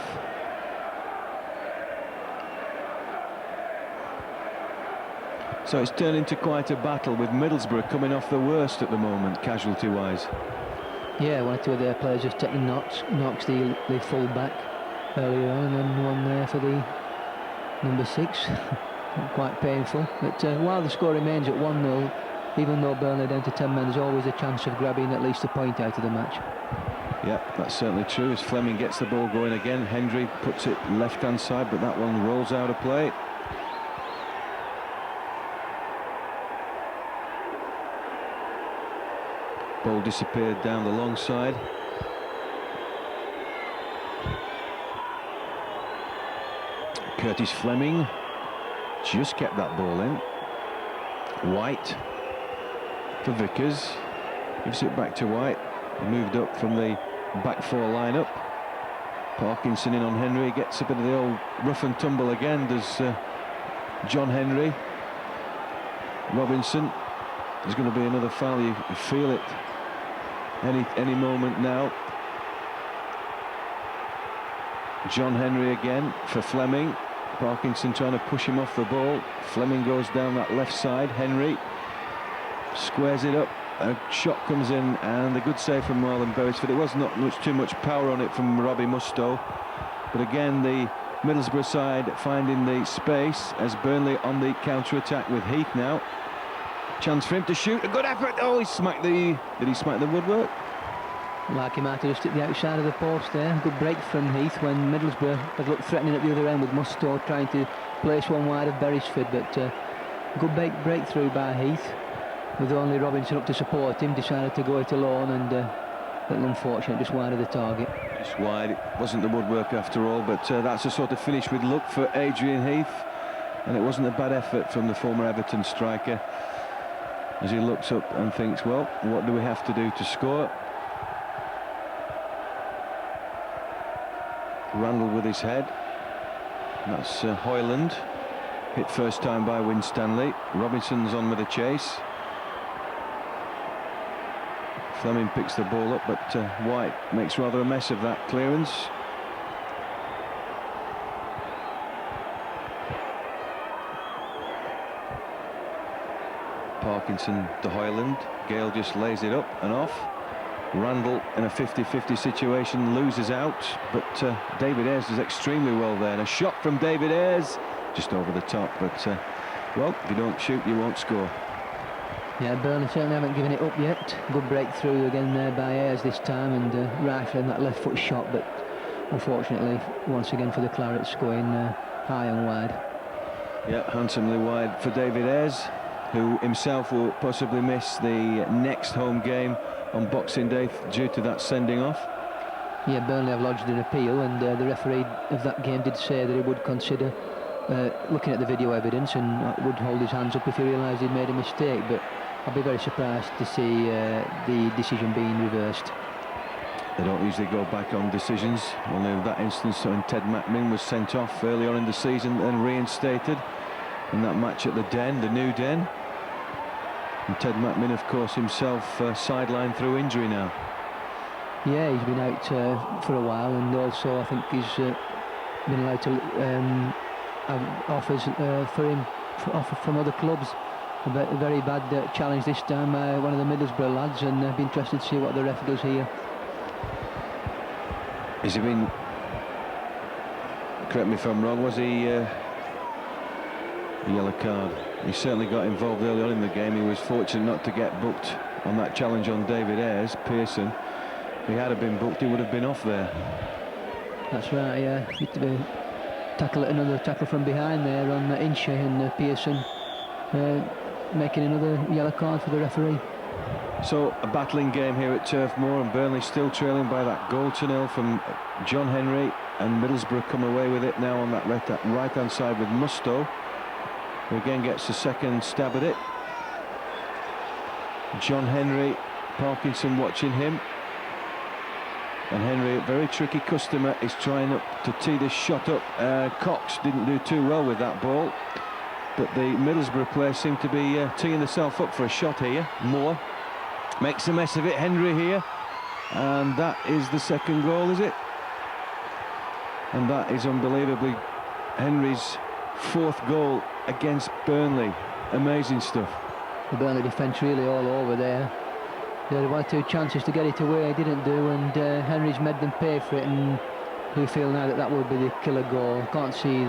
So it's turned into quite a battle, with Middlesbrough coming off the worst at the moment, casualty-wise. Yeah, 1 or 2 of their players just taking knocks, the full back. earlier on, and then one there for the number 6. Quite painful. But while the score remains at 1-0, even though Burnley are down to 10 men, there's always a chance of grabbing at least a point out of the match. Yeah, that's certainly true. As Fleming gets the ball going again, Hendry puts it left-hand side, but that one rolls out of play. Ball disappeared down the long side. Curtis Fleming just kept that ball in. White for Vickers, gives it back to White. He moved up from the back 4 lineup. Parkinson in on Henry, gets a bit of the old rough and tumble again. Does John Henry. Robinson. There's going to be another foul. You feel it any moment now. John Henry again for Fleming. Parkinson trying to push him off the ball. Fleming goes down that left side. Henry squares it up. A shot comes in, and a good save from Marlon Beresford. It was not too much power on it from Robbie Mustoe, but again the Middlesbrough side finding the space as Burnley on the counter-attack with Heath now. Chance for him to shoot. A good effort. Oh, he smacked the... Did he smack the woodwork? Like he might have just at the outside of the post there. Good break from Heath when Middlesbrough had looked threatening at the other end with Mustoe trying to place one wide of Beresford, but good breakthrough by Heath. With only Robinson up to support him, decided to go it alone, and a little unfortunate, just wide of the target. Just wide. It wasn't the woodwork after all, but that's a sort of finish with luck for Adrian Heath, and it wasn't a bad effort from the former Everton striker as he looks up and thinks, well, what do we have to do to score? Randall with his head. That's Hoyland, hit first time by Winstanley. Robinson's on with a chase. Fleming picks the ball up, but White makes rather a mess of that clearance. Parkinson to Hoyland. Gale just lays it up and off. Randall in a 50-50 situation loses out, but David Ayres does extremely well there. And a shot from David Ayres just over the top, but well, if you don't shoot, you won't score. Yeah, Burnley certainly haven't given it up yet. Good breakthrough again there by Ayres this time, and rifling that left foot shot, but unfortunately once again for the Clarets going high and wide. Yeah, handsomely wide for David Ayres, who himself will possibly miss the next home game on Boxing Day due to that sending off. Yeah, Burnley have lodged an appeal, and the referee of that game did say that he would consider looking at the video evidence and would hold his hands up if he realised he'd made a mistake, but I'll be very surprised to see the decision being reversed. They don't usually go back on decisions. Only in that instance when Ted McMinn was sent off early on in the season and reinstated in that match at the Den, the new Den. And Ted McMinn, of course, himself sidelined through injury now. Yeah, he's been out for a while, and also I think he's been allowed to have offers for him from other clubs. A very bad challenge this time by one of the Middlesbrough lads, and I'd be interested to see what the ref does here. Has he been, correct me if I'm wrong, was he a yellow card? He certainly got involved early on in the game. He was fortunate not to get booked on that challenge on David Ayres, Pearson. If he had been booked, he would have been off there. That's right, yeah. Another tackle from behind there on Inchey, and Pearson making another yellow card for the referee. So a battling game here at Turf Moor, and Burnley still trailing by that goal to nil from John Henry, and Middlesbrough come away with it now on that right-hand side with Mustoe, who again gets the second stab at it. John Henry, Parkinson watching him, and Henry, a very tricky customer, is trying to tee this shot up. Cox didn't do too well with that ball, but the Middlesbrough players seem to be teeing themselves up for a shot here. Moore makes a mess of it, Henry here, and that is the second goal, is it? And that is unbelievably Henry's 4th goal against Burnley. Amazing stuff. The Burnley defence really all over there. They had 1 or 2 chances to get it away, didn't do, and Henry's made them pay for it, and do feel now that that will be the killer goal. Can't see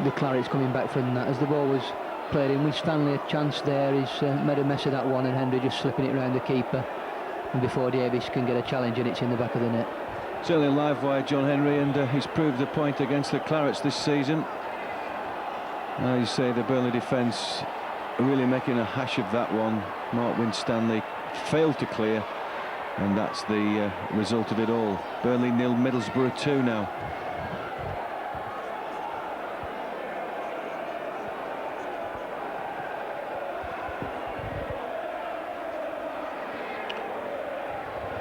the Clarets coming back from that. As the ball was played in with Stanley, a chance there. He's made a mess of that one, and Henry just slipping it around the keeper. And before Davis can get a challenge, and it's in the back of the net. Certainly a live wire, John Henry, and he's proved the point against the Clarets this season. Now you say the Burnley defence really making a hash of that one. Mark Winstanley failed to clear, and that's the result of it all. Burnley 0, Middlesbrough 2 now.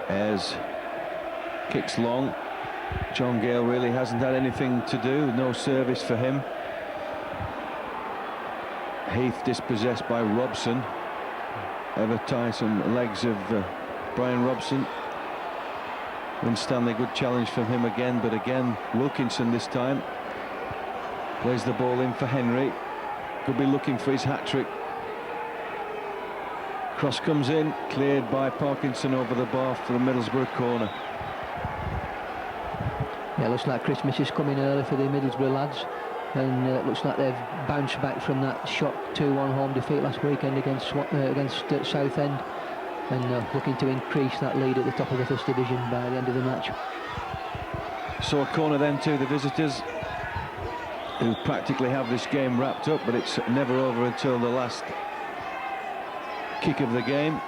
Ayres kicks long. John Gale really hasn't had anything to do, no service for him. Heath dispossessed by Robson. Ever tiresome legs of Brian Robson. Winstanley, good challenge from him again, but again Wilkinson this time plays the ball in for Henry. Could be looking for his hat-trick. Cross comes in, cleared by Parkinson over the bar for the Middlesbrough corner. Yeah, looks like Christmas is coming early for the Middlesbrough lads, and it looks like they've bounced back from that shock 2-1 home defeat last weekend against Southend, and looking to increase that lead at the top of the First Division by the end of the match. So a corner then to the visitors, who practically have this game wrapped up, but it's never over until the last kick of the game.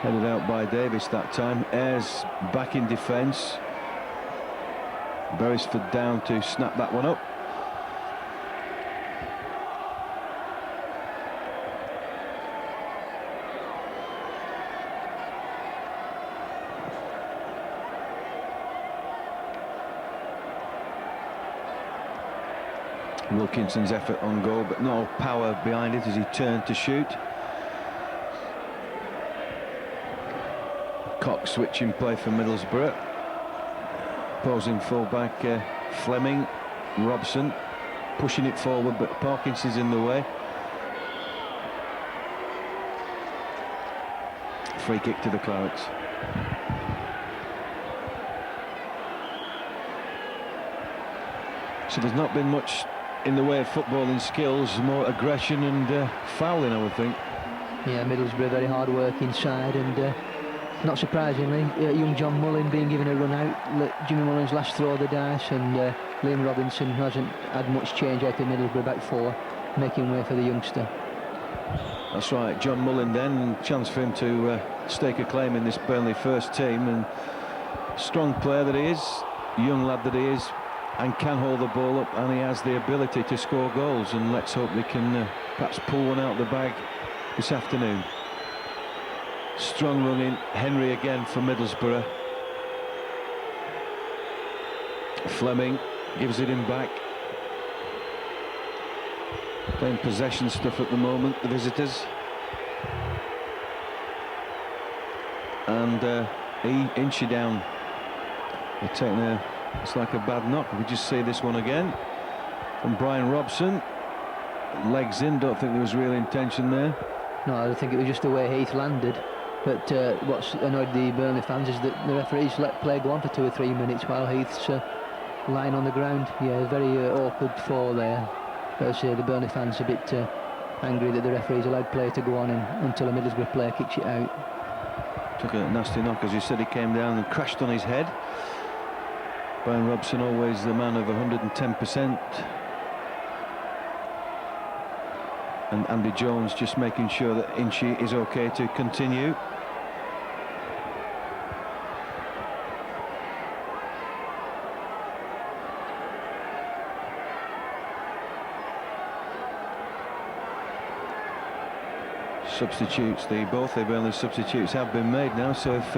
Headed out by Davis that time. Ayres back in defence. Beresford down to snap that one up. Wilkinson's effort on goal, but no power behind it as he turned to shoot. Cox switching play for Middlesbrough. Posing full-back Fleming. Robson pushing it forward, but Parkinson's in the way. Free kick to the Clarets. So there's not been much in the way of footballing skills, more aggression and fouling, I would think. Yeah, Middlesbrough very hard work inside, and not surprisingly, young John Mullin being given a run out. Jimmy Mullin's last throw of the dice, and Liam Robinson hasn't had much change out of Middlesbrough back four, making way for the youngster. That's right, John Mullin then, chance for him to stake a claim in this Burnley first team, and strong player that he is, young lad that he is, and can hold the ball up, and he has the ability to score goals, and let's hope they can perhaps pull one out of the bag this afternoon. Strong run in, Henry again for Middlesbrough. Fleming gives it him back. Playing possession stuff at the moment, the visitors. And he inched down. They're taking a, it's like a bad knock. We just see this one again from Brian Robson. Legs in, don't think there was real intention there. No, I think it was just the way Heath landed. But what's annoyed the Burnley fans is that the referees let play go on for 2 or 3 minutes while Heath's lying on the ground. Yeah, very awkward fall there. But I say the Burnley fans are a bit angry that the referees allowed play to go on until a Middlesbrough player kicks it out. Took a nasty knock, as you said. He came down and crashed on his head. Brian Robson, always the man of 110%. And Andy Jones just making sure that Inchy is okay to continue. Substitutes, both the Burnley substitutes have been made now, so if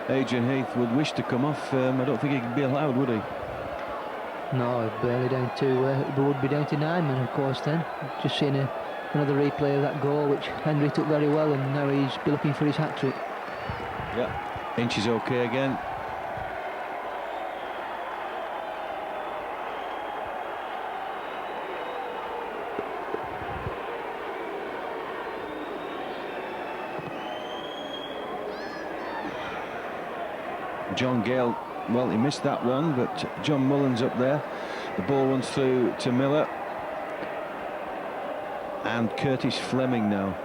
Adrian Heath would wish to come off, I don't think he could be allowed, would he? No, barely down to, would be down to 9 men, of course, then. Just seeing another replay of that goal, which Henry took very well, and now he's looking for his hat-trick. Yeah, Inch is okay again. John Gale, well, he missed that one, but John Mullins up there. The ball runs through to Miller. And Curtis Fleming now.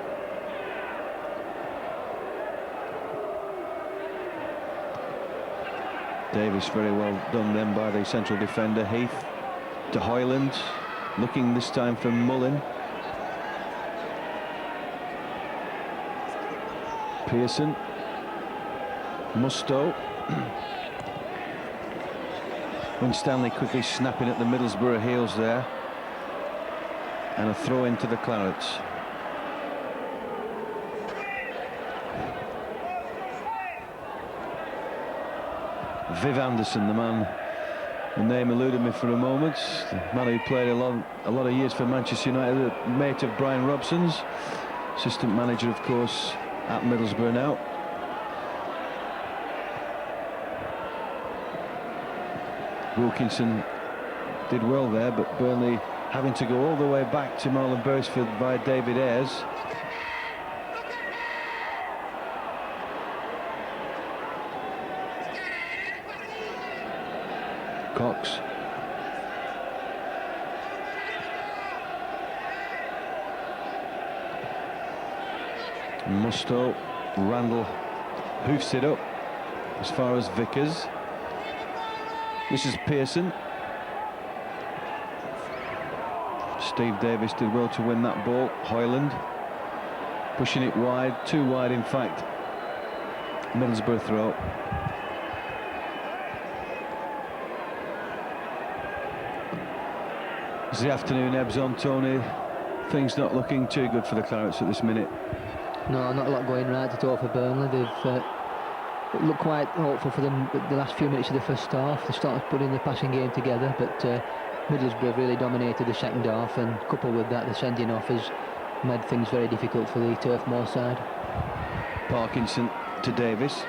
Davis, very well done then by the central defender. Heath to Hoyland, looking this time for Mullin. Pearson, Mustoe. Winstanley quickly snapping at the Middlesbrough heels there. And a throw into the Clarets. Viv Anderson, the name eluded me for a moment. The man who played a lot of years for Manchester United, a mate of Brian Robson's, assistant manager, of course, at Middlesbrough now. Wilkinson did well there, but Burnley having to go all the way back to Marlon Beresford by David Ayres. Cox. Mustoe. Randall hoofs it up as far as Vickers. This is Pearson. Steve Davis did well to win that ball. Hoyland pushing it wide, too wide in fact. Middlesbrough throw. As the afternoon ebbs on, Tony, things not looking too good for the Clarets at this minute. No, not a lot going right at all for Burnley. They've looked quite hopeful for them the last few minutes of the first half. They started putting the passing game together, but Middlesbrough really dominated the second half, and coupled with that, the sending off has made things very difficult for the Turf Moor side. Parkinson to Davis.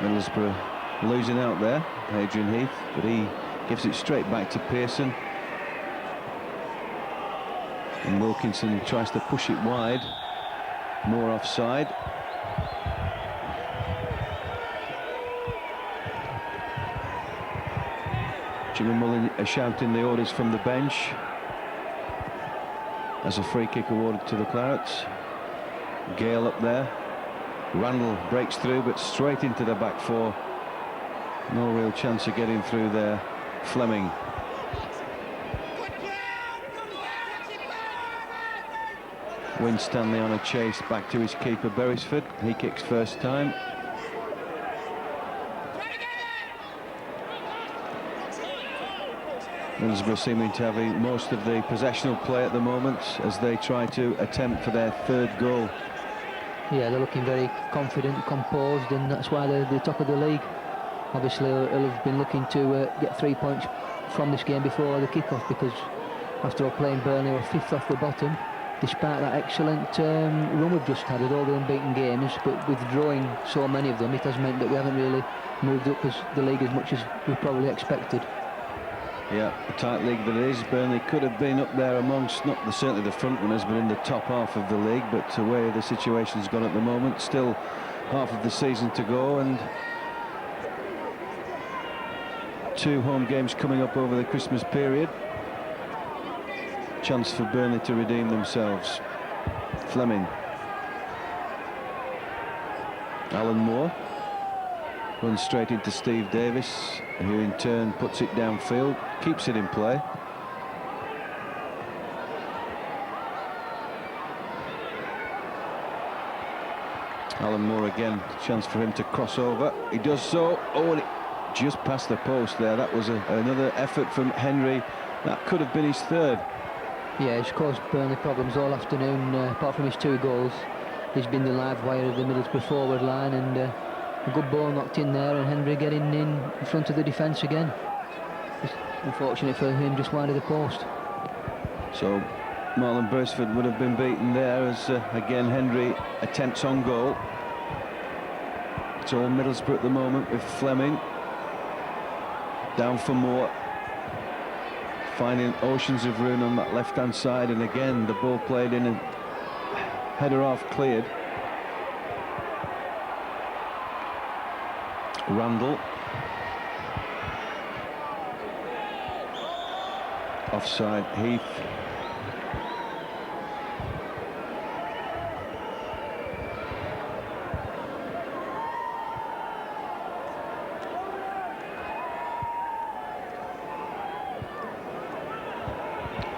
Middlesbrough losing out there, Adrian Heath, but he gives it straight back to Pearson. And Wilkinson tries to push it wide. More offside. Jimmy Mullin shouting the orders from the bench as a free kick awarded to the Clarets. Gale up there. Randall breaks through, but straight into the back four. No real chance of getting through there. Fleming. Winstanley on a chase back to his keeper Beresford. He kicks first time. Middlesbrough seeming to have most of the possessional play at the moment as they try to attempt for their third goal. Yeah, they're looking very confident, composed, and that's why they're the top of the league. Obviously, they'll have been looking to get 3 points from this game before the kick-off, because after all, playing Burnley were fifth off the bottom, despite that excellent run we've just had with all the unbeaten games, but with drawing so many of them, it has meant that we haven't really moved up as the league as much as we probably expected. Yeah, a tight league that it is. Burnley could have been up there amongst, certainly the front runners, but in the top half of the league. But the way the situation's gone at the moment, still half of the season to go, and 2 home games coming up over the Christmas period. Chance for Burnley to redeem themselves. Fleming. Alan Moore runs straight into Steve Davis, who in turn puts it downfield, keeps it in play. Alan Moore again, chance for him to cross over. He does so. Oh, and it just past the post there. That was another effort from Henry. That could have been his third. Yeah, he's caused Burnley problems all afternoon. Apart from his 2 goals, he's been the live wire of the Middlesbrough forward line, and a good ball knocked in there, and Henry getting in front of the defence again. It's unfortunate for him, just wide of the post. So Marlon Beresford would have been beaten there as again Henry attempts on goal. It's all Middlesbrough at the moment with Fleming. Down for Moore. finding oceans of room on that left-hand side, and again the ball played in and header off cleared. Randall. Offside, Heath.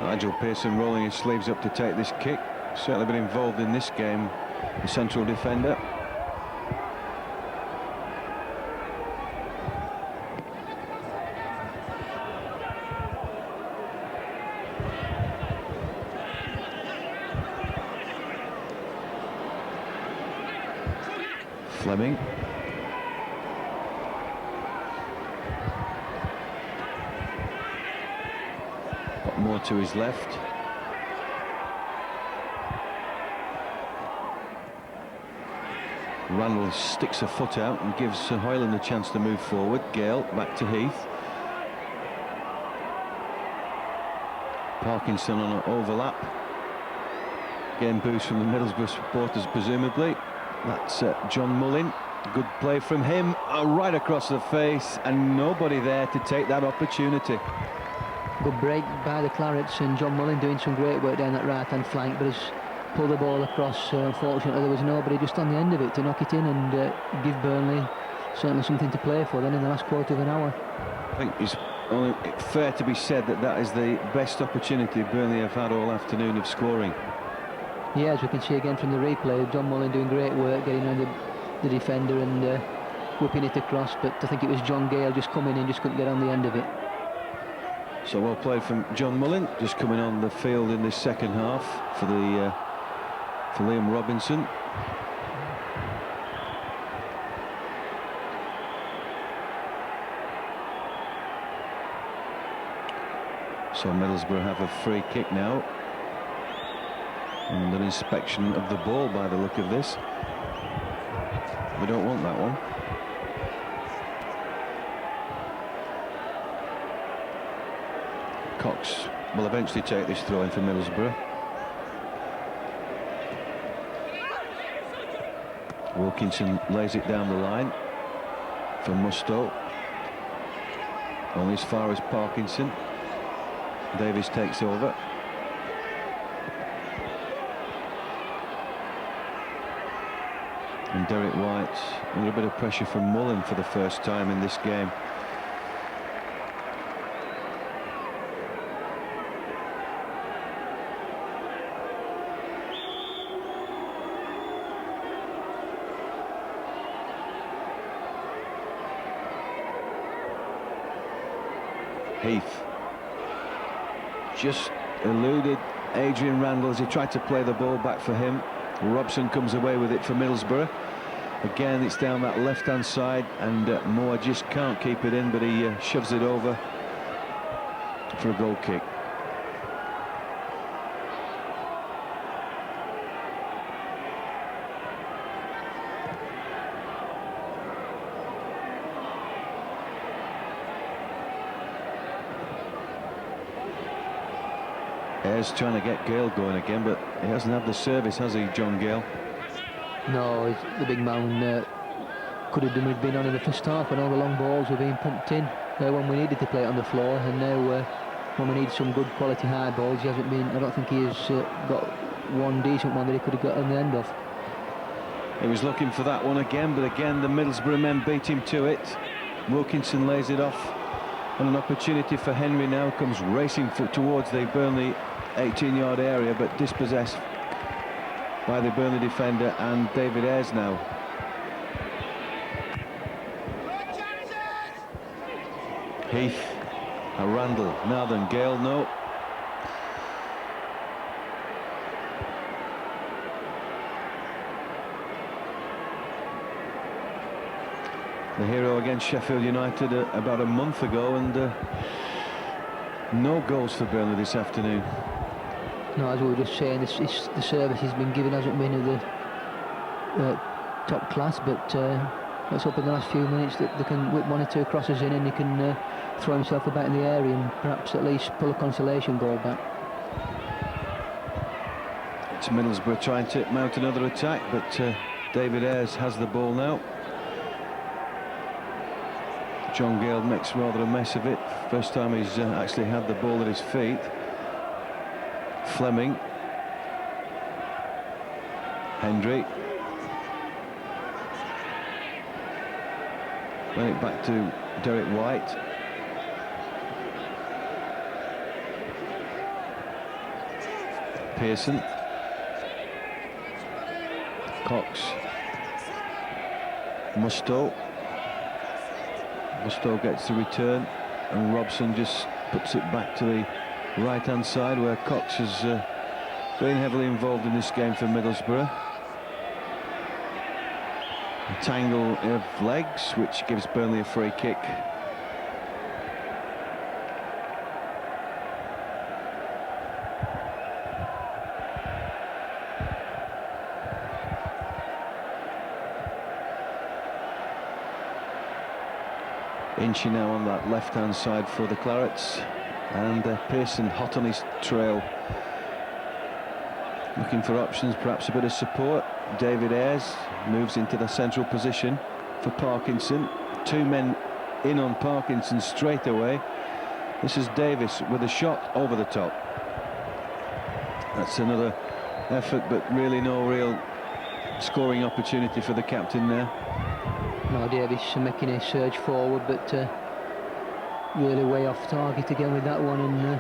Nigel Pearson rolling his sleeves up to take this kick. Certainly been involved in this game, the central defender. Fleming. Got more to his left. Randall sticks a foot out and gives Hoyland a chance to move forward. Gale back to Heath. Parkinson on an overlap. Game boost from the Middlesbrough supporters presumably. That's John Mullin. Good play from him, right across the face, and nobody there to take that opportunity. Good break by the Clarets, and John Mullin doing some great work down that right-hand flank, but has pulled the ball across. Unfortunately, there was nobody just on the end of it to knock it in and give Burnley certainly something to play for then in the last quarter of an hour. I think it's only fair to be said that that is the best opportunity Burnley have had all afternoon of scoring. Yeah, as we can see again from the replay, John Mullin doing great work getting around the defender and whipping it across, but I think it was John Gale just coming in, just couldn't get on the end of it. So well played from John Mullin, just coming on the field in this second half for Liam Robinson. So Middlesbrough have a free kick now. And an inspection of the ball by the look of this. We don't want that one. Cox will eventually take this throw in for Middlesbrough. Wilkinson lays it down the line for Mustoe. Only as far as Parkinson. Davies takes over. And Derek White under a bit of pressure from Mullin for the first time in this game. Heath just eluded Adrian Randall as he tried to play the ball back for him. Robson comes away with it for Middlesbrough. Again, it's down that left-hand side, and Moore just can't keep it in, but he shoves it over for a goal kick. Ayres trying to get Gale going again, but he hasn't had the service, has he, John Gale? No, the big man could have done with being on in the first half when all the long balls were being pumped in when we needed to play it on the floor, and now when we need some good quality high balls, he hasn't been. I don't think he has got one decent one that he could have got on the end of. He was looking for that one again, but again the Middlesbrough men beat him to it. Wilkinson lays it off, and an opportunity for Henry now comes racing towards the Burnley 18-yard area, but dispossessed by the Burnley defender and David Ayres now. Heath, a Randall, now then Gale, no. The hero against Sheffield United about a month ago, and no goals for Burnley this afternoon. No, as we were just saying, the service he's been given hasn't been of the top class, but let's hope in the last few minutes that they can whip one or two crosses in and he can throw himself about in the area and perhaps at least pull a consolation goal back. It's Middlesbrough trying to mount another attack, but David Ayres has the ball now. John Gale makes rather a mess of it. First time he's actually had the ball at his feet. Fleming. Hendry. Run it back to Derek White. Pearson. Cox. Mustoe. Mustoe gets the return, and Robson just puts it back to the right-hand side, where Cox has been heavily involved in this game for Middlesbrough. A tangle of legs, which gives Burnley a free kick. Inchy now on that left-hand side for the Clarets, and Pearson hot on his trail, looking for options, perhaps a bit of support. David Ayres moves into the central position for Parkinson. Two men in on Parkinson straight away. This is Davis with a shot over the top. That's another effort, but really no real scoring opportunity for the captain there. No, Davis making a surge forward, but really way off target again with that one. And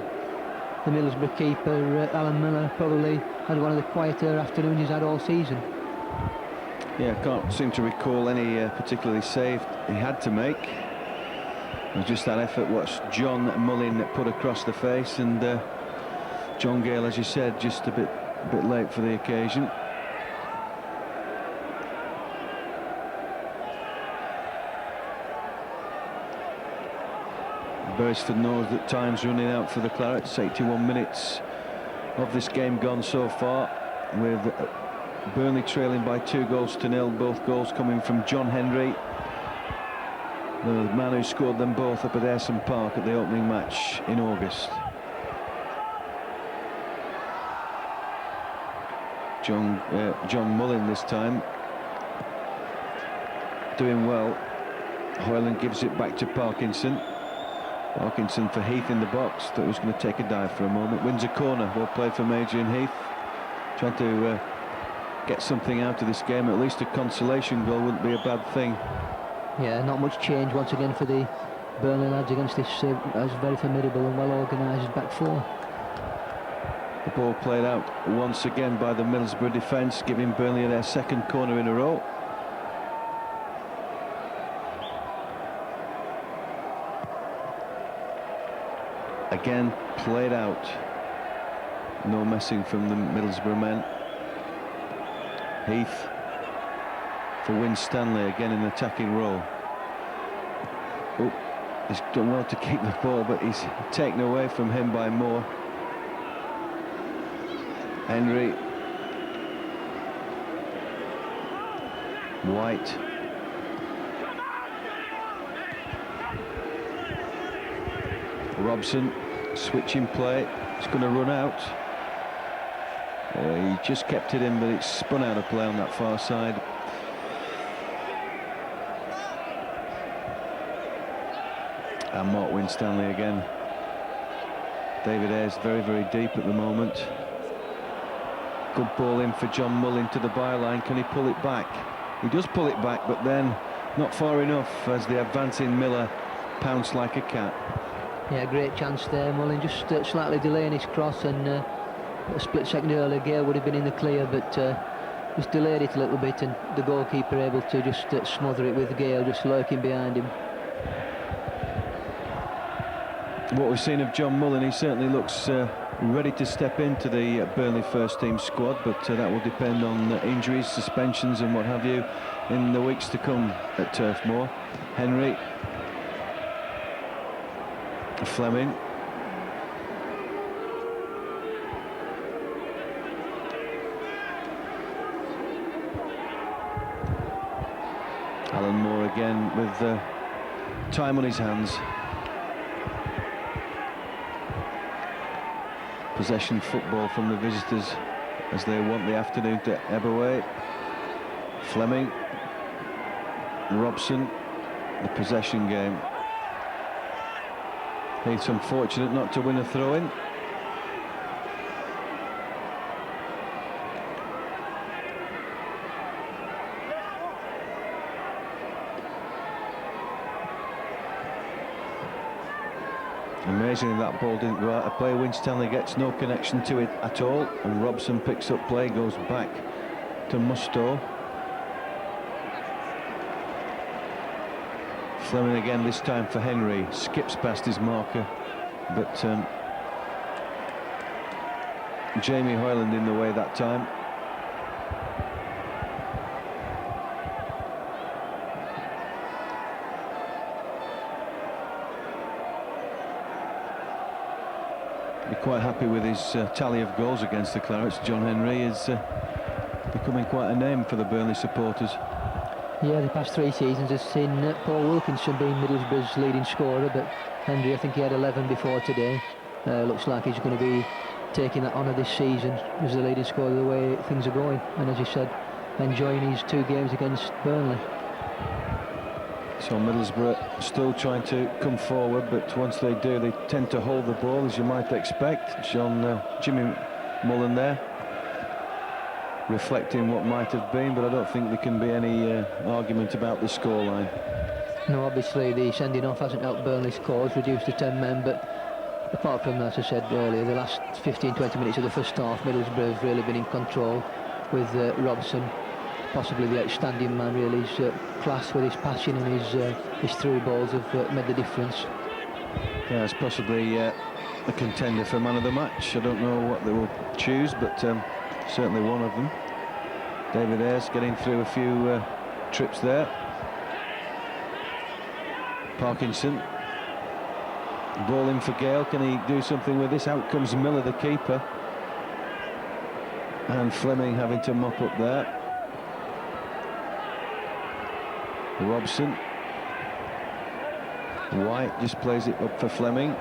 the Middlesbrough keeper, Alan Miller, probably had one of the quieter afternoons he's had all season. Yeah, I can't seem to recall any particularly save he had to make. It was just that effort what John Mullin put across the face, and John Gale, as you said, just a bit late for the occasion. Beresford knows that time's running out for the Clarets. 81 minutes of this game gone so far, with Burnley trailing by 2-0, both goals coming from John Hendry, the man who scored them both up at Ayresome Park at the opening match in August. John Mullin this time doing well. Hoyland gives it back to Parkinson. Parkinson for Heath in the box. Thought he was going to take a dive for a moment. Wins a corner. Well played from Adrian Heath. Trying to get something out of this game. At least a consolation goal wouldn't be a bad thing. Yeah, not much change once again for the Burnley lads against this as very formidable and well organised back four. The ball played out once again by the Middlesbrough defence, giving Burnley their second corner in a row. Again, played out. No messing from the Middlesbrough men. Heath for Winstanley, again in attacking role. Oh, he's done well to keep the ball, but he's taken away from him by Moore. Henry. White. Robson, switching play, it's going to run out. He just kept it in, but it's spun out of play on that far side. And Mark Winstanley again. David Ayres very, very deep at the moment. Good ball in for John Mullin to the byline. Can he pull it back? He does pull it back, but then not far enough as the advancing Miller pounced like a cat. Yeah, great chance there. Mullin just slightly delaying his cross, and a split second earlier Gale would have been in the clear, but just delayed it a little bit, and the goalkeeper able to just smother it with Gale just lurking behind him. What we've seen of John Mullin, he certainly looks ready to step into the Burnley first team squad, but that will depend on injuries, suspensions and what have you in the weeks to come at Turf Moor. Henry. Fleming. Alan Moore again with time on his hands. Possession football from the visitors as they want the afternoon to ebb away. Fleming, Robson, the possession game. He's unfortunate not to win a throw-in. Amazingly, that ball didn't go out of play. Winstanley gets no connection to it at all, and Robson picks up play, goes back to Mustoe. Fleming again, this time for Henry, skips past his marker, but Jamie Hoyland in the way that time. Be quite happy with his tally of goals against the Clarets. John Henry is becoming quite a name for the Burnley supporters. Yeah, the past 3 seasons has seen Paul Wilkinson being Middlesbrough's leading scorer, but Henry, I think he had 11 before today. Looks like he's going to be taking that honour this season as the leading scorer the way things are going, and as you said, enjoying his 2 games against Burnley. So Middlesbrough still trying to come forward, but once they do, they tend to hold the ball, as you might expect. Jimmy Mullen there, reflecting what might have been, but I don't think there can be any argument about the scoreline. No, obviously the sending off hasn't helped Burnley's cause, reduced to 10 men, but apart from that, as I said earlier, the last 15-20 minutes of the first half, Middlesbrough have really been in control with Robson, possibly the outstanding man, really. His class with his passion and his through balls have made the difference. Yeah, it's possibly a contender for man of the match. I don't know what they will choose, but certainly one of them. David Ayres getting through a few trips there. Parkinson, ball in for Gale. Can he do something with this? Out comes Miller, the keeper, and Fleming having to mop up there. Robson, White just plays it up for Fleming.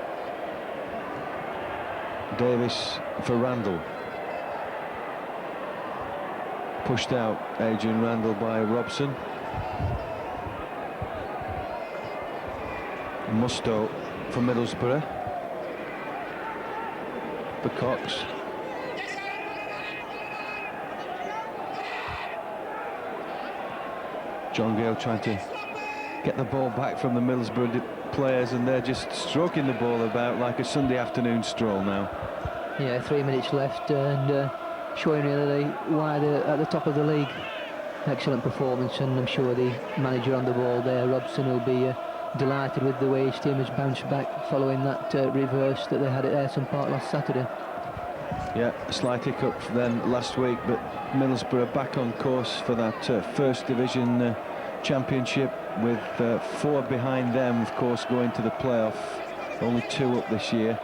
Davis for Randall. Pushed out, Adrian Randall by Robson. Mustoe for Middlesbrough. For Cox. John Gale trying to get the ball back from the Middlesbrough players, and they're just stroking the ball about like a Sunday afternoon stroll now. Yeah, 3 minutes left, and showing really why they're at the top of the league. Excellent performance, and I'm sure the manager on the ball there, Robson, will be delighted with the way his team has bounced back following that reverse that they had at Ayresome Park last Saturday. Yeah, a slight hiccup then last week, but Middlesbrough back on course for that First Division Championship, with 4 behind them, of course, going to the playoff. Only 2 up this year.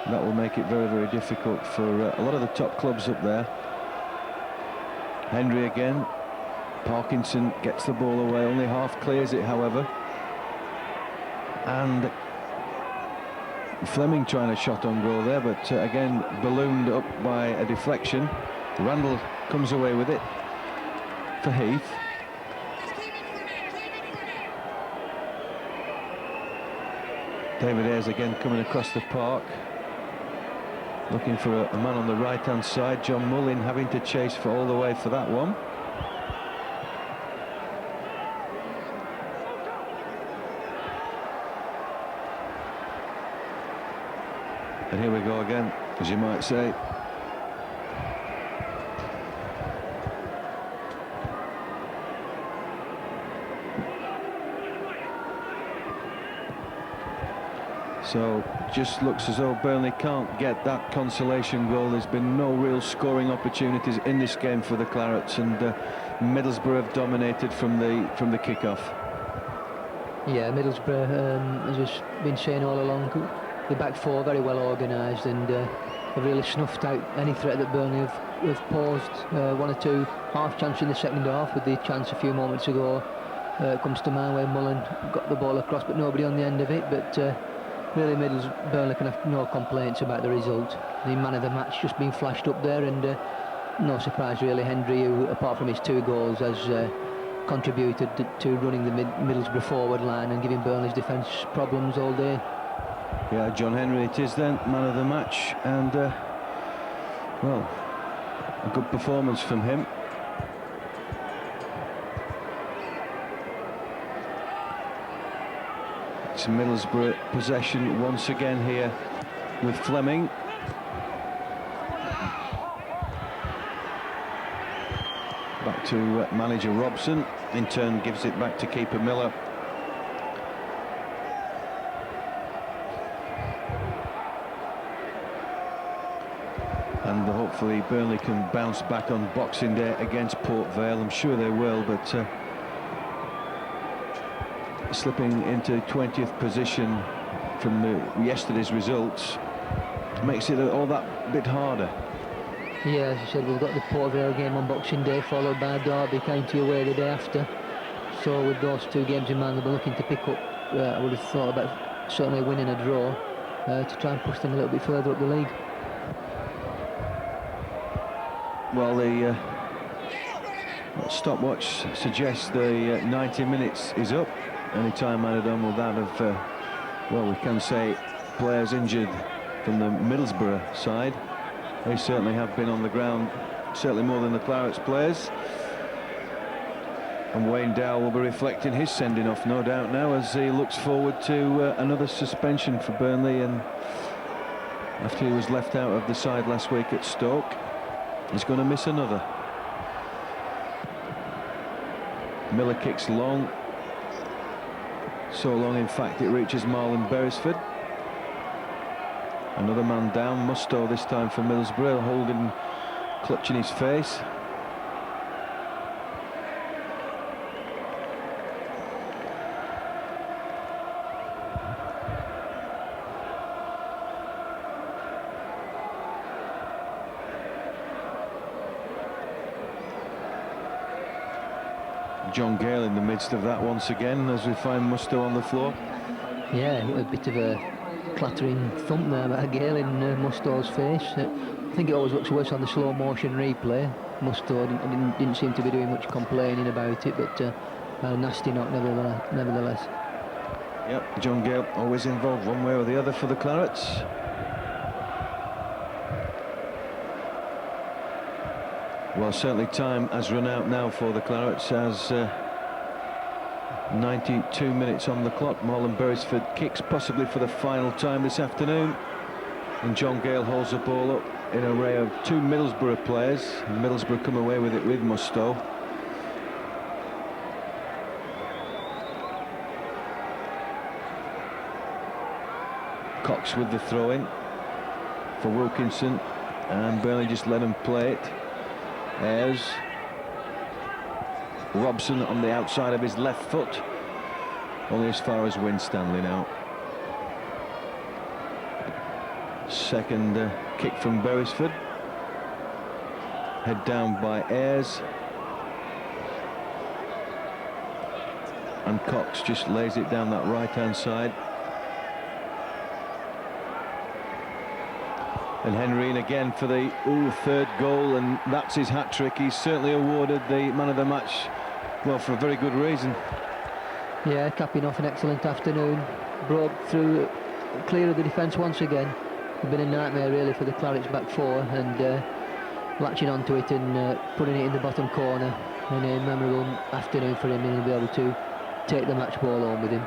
That will make it very, very difficult for a lot of the top clubs up there. Henry again. Parkinson gets the ball away, only half clears it, however. And Fleming trying a shot on goal there, but again ballooned up by a deflection. Randall comes away with it for Heath. David Ayres again coming across the park, looking for a man on the right hand side. John Mullin having to chase for all the way for that one. And here we go again, as you might say. So just looks as though Burnley can't get that consolation goal. There's been no real scoring opportunities in this game for the Clarets, and Middlesbrough have dominated from the kick-off. Yeah, Middlesbrough, as we've been saying all along, the back 4 very well organised, and have really snuffed out any threat that Burnley have posed. 1 or 2 half chances in the second half, with the chance a few moments ago comes to mind where Mullen got the ball across, but nobody on the end of it. But really Burnley can have no complaints about the result. The man of the match just been flashed up there, and no surprise really, Henry, who apart from his 2 goals has contributed to running the Middlesbrough forward line and giving Burnley's defence problems all day. Yeah, John Henry it is then, man of the match, and well, a good performance from him. It's Middlesbrough possession once again here with Fleming. Back to manager Robson, in turn gives it back to keeper Miller. And hopefully Burnley can bounce back on Boxing Day against Port Vale. I'm sure they will, but slipping into 20th position from yesterday's results makes it all that bit harder. Yeah, as you said, we've got the Port Vale game on Boxing Day, followed by Derby County away the day after. So with those 2 games in mind, they'll be looking to pick up, I would have thought about certainly winning a draw to try and push them a little bit further up the league. Well, the stopwatch suggests the 90 minutes is up. Any time added on with that of, well, we can say players injured from the Middlesbrough side. They certainly have been on the ground, certainly more than the Clarets players. And Wayne Dow will be reflecting his sending off, no doubt now, as he looks forward to another suspension for Burnley. And after he was left out of the side last week at Stoke, he's going to miss another. Miller kicks long. So long, in fact, it reaches Marlon Beresford. Another man down, Mustoe this time for Middlesbrough, holding, clutching his face. John Gale in the midst of that once again, as we find Mustoe on the floor. Yeah, a bit of a clattering thump there by Gale in Mustoe's face. I think it always looks worse on the slow motion replay. Mustoe didn't seem to be doing much complaining about it, but a nasty knock nevertheless. Yep, John Gale always involved one way or the other for the Clarets. Well, certainly time has run out now for the Clarets, as 92 minutes on the clock. Marlon Beresford kicks possibly for the final time this afternoon, and John Gale holds the ball up in an array of 2 Middlesbrough players. Middlesbrough come away with it with Mustoe. Cox with the throw-in for Wilkinson, and Burnley just let him play it. Ayres, Robson on the outside of his left foot, only as far as Winstanley now. Second kick from Beresford, head down by Ayres, and Cox just lays it down that right-hand side. And Henry in again for the 3rd goal, and that's his hat-trick. He's certainly awarded the man of the match, well, for a very good reason. Yeah, capping off an excellent afternoon. Broke through, clear of the defence once again. It's been a nightmare really for the Clarets back 4, and latching onto it and putting it in the bottom corner. And a memorable afternoon for him, and he'll be able to take the match ball home with him.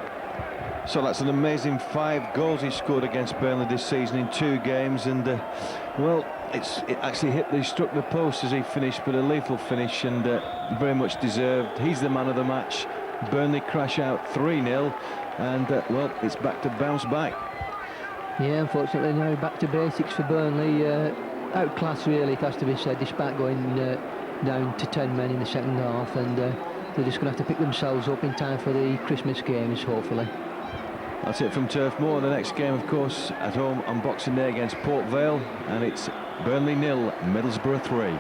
So that's an amazing 5 goals he scored against Burnley this season in 2 games, and well, it actually struck the post as he finished, but a lethal finish, and very much deserved. He's the man of the match. Burnley crash out 3-0, and well, it's back to bounce back. Yeah, unfortunately now back to basics for Burnley. Outclassed really, it has to be said, despite going down to 10 men in the second half, and they're just going to have to pick themselves up in time for the Christmas games, hopefully. That's it from Turf Moor. The next game, of course, at home on Boxing Day against Port Vale, and it's Burnley 0, Middlesbrough 3.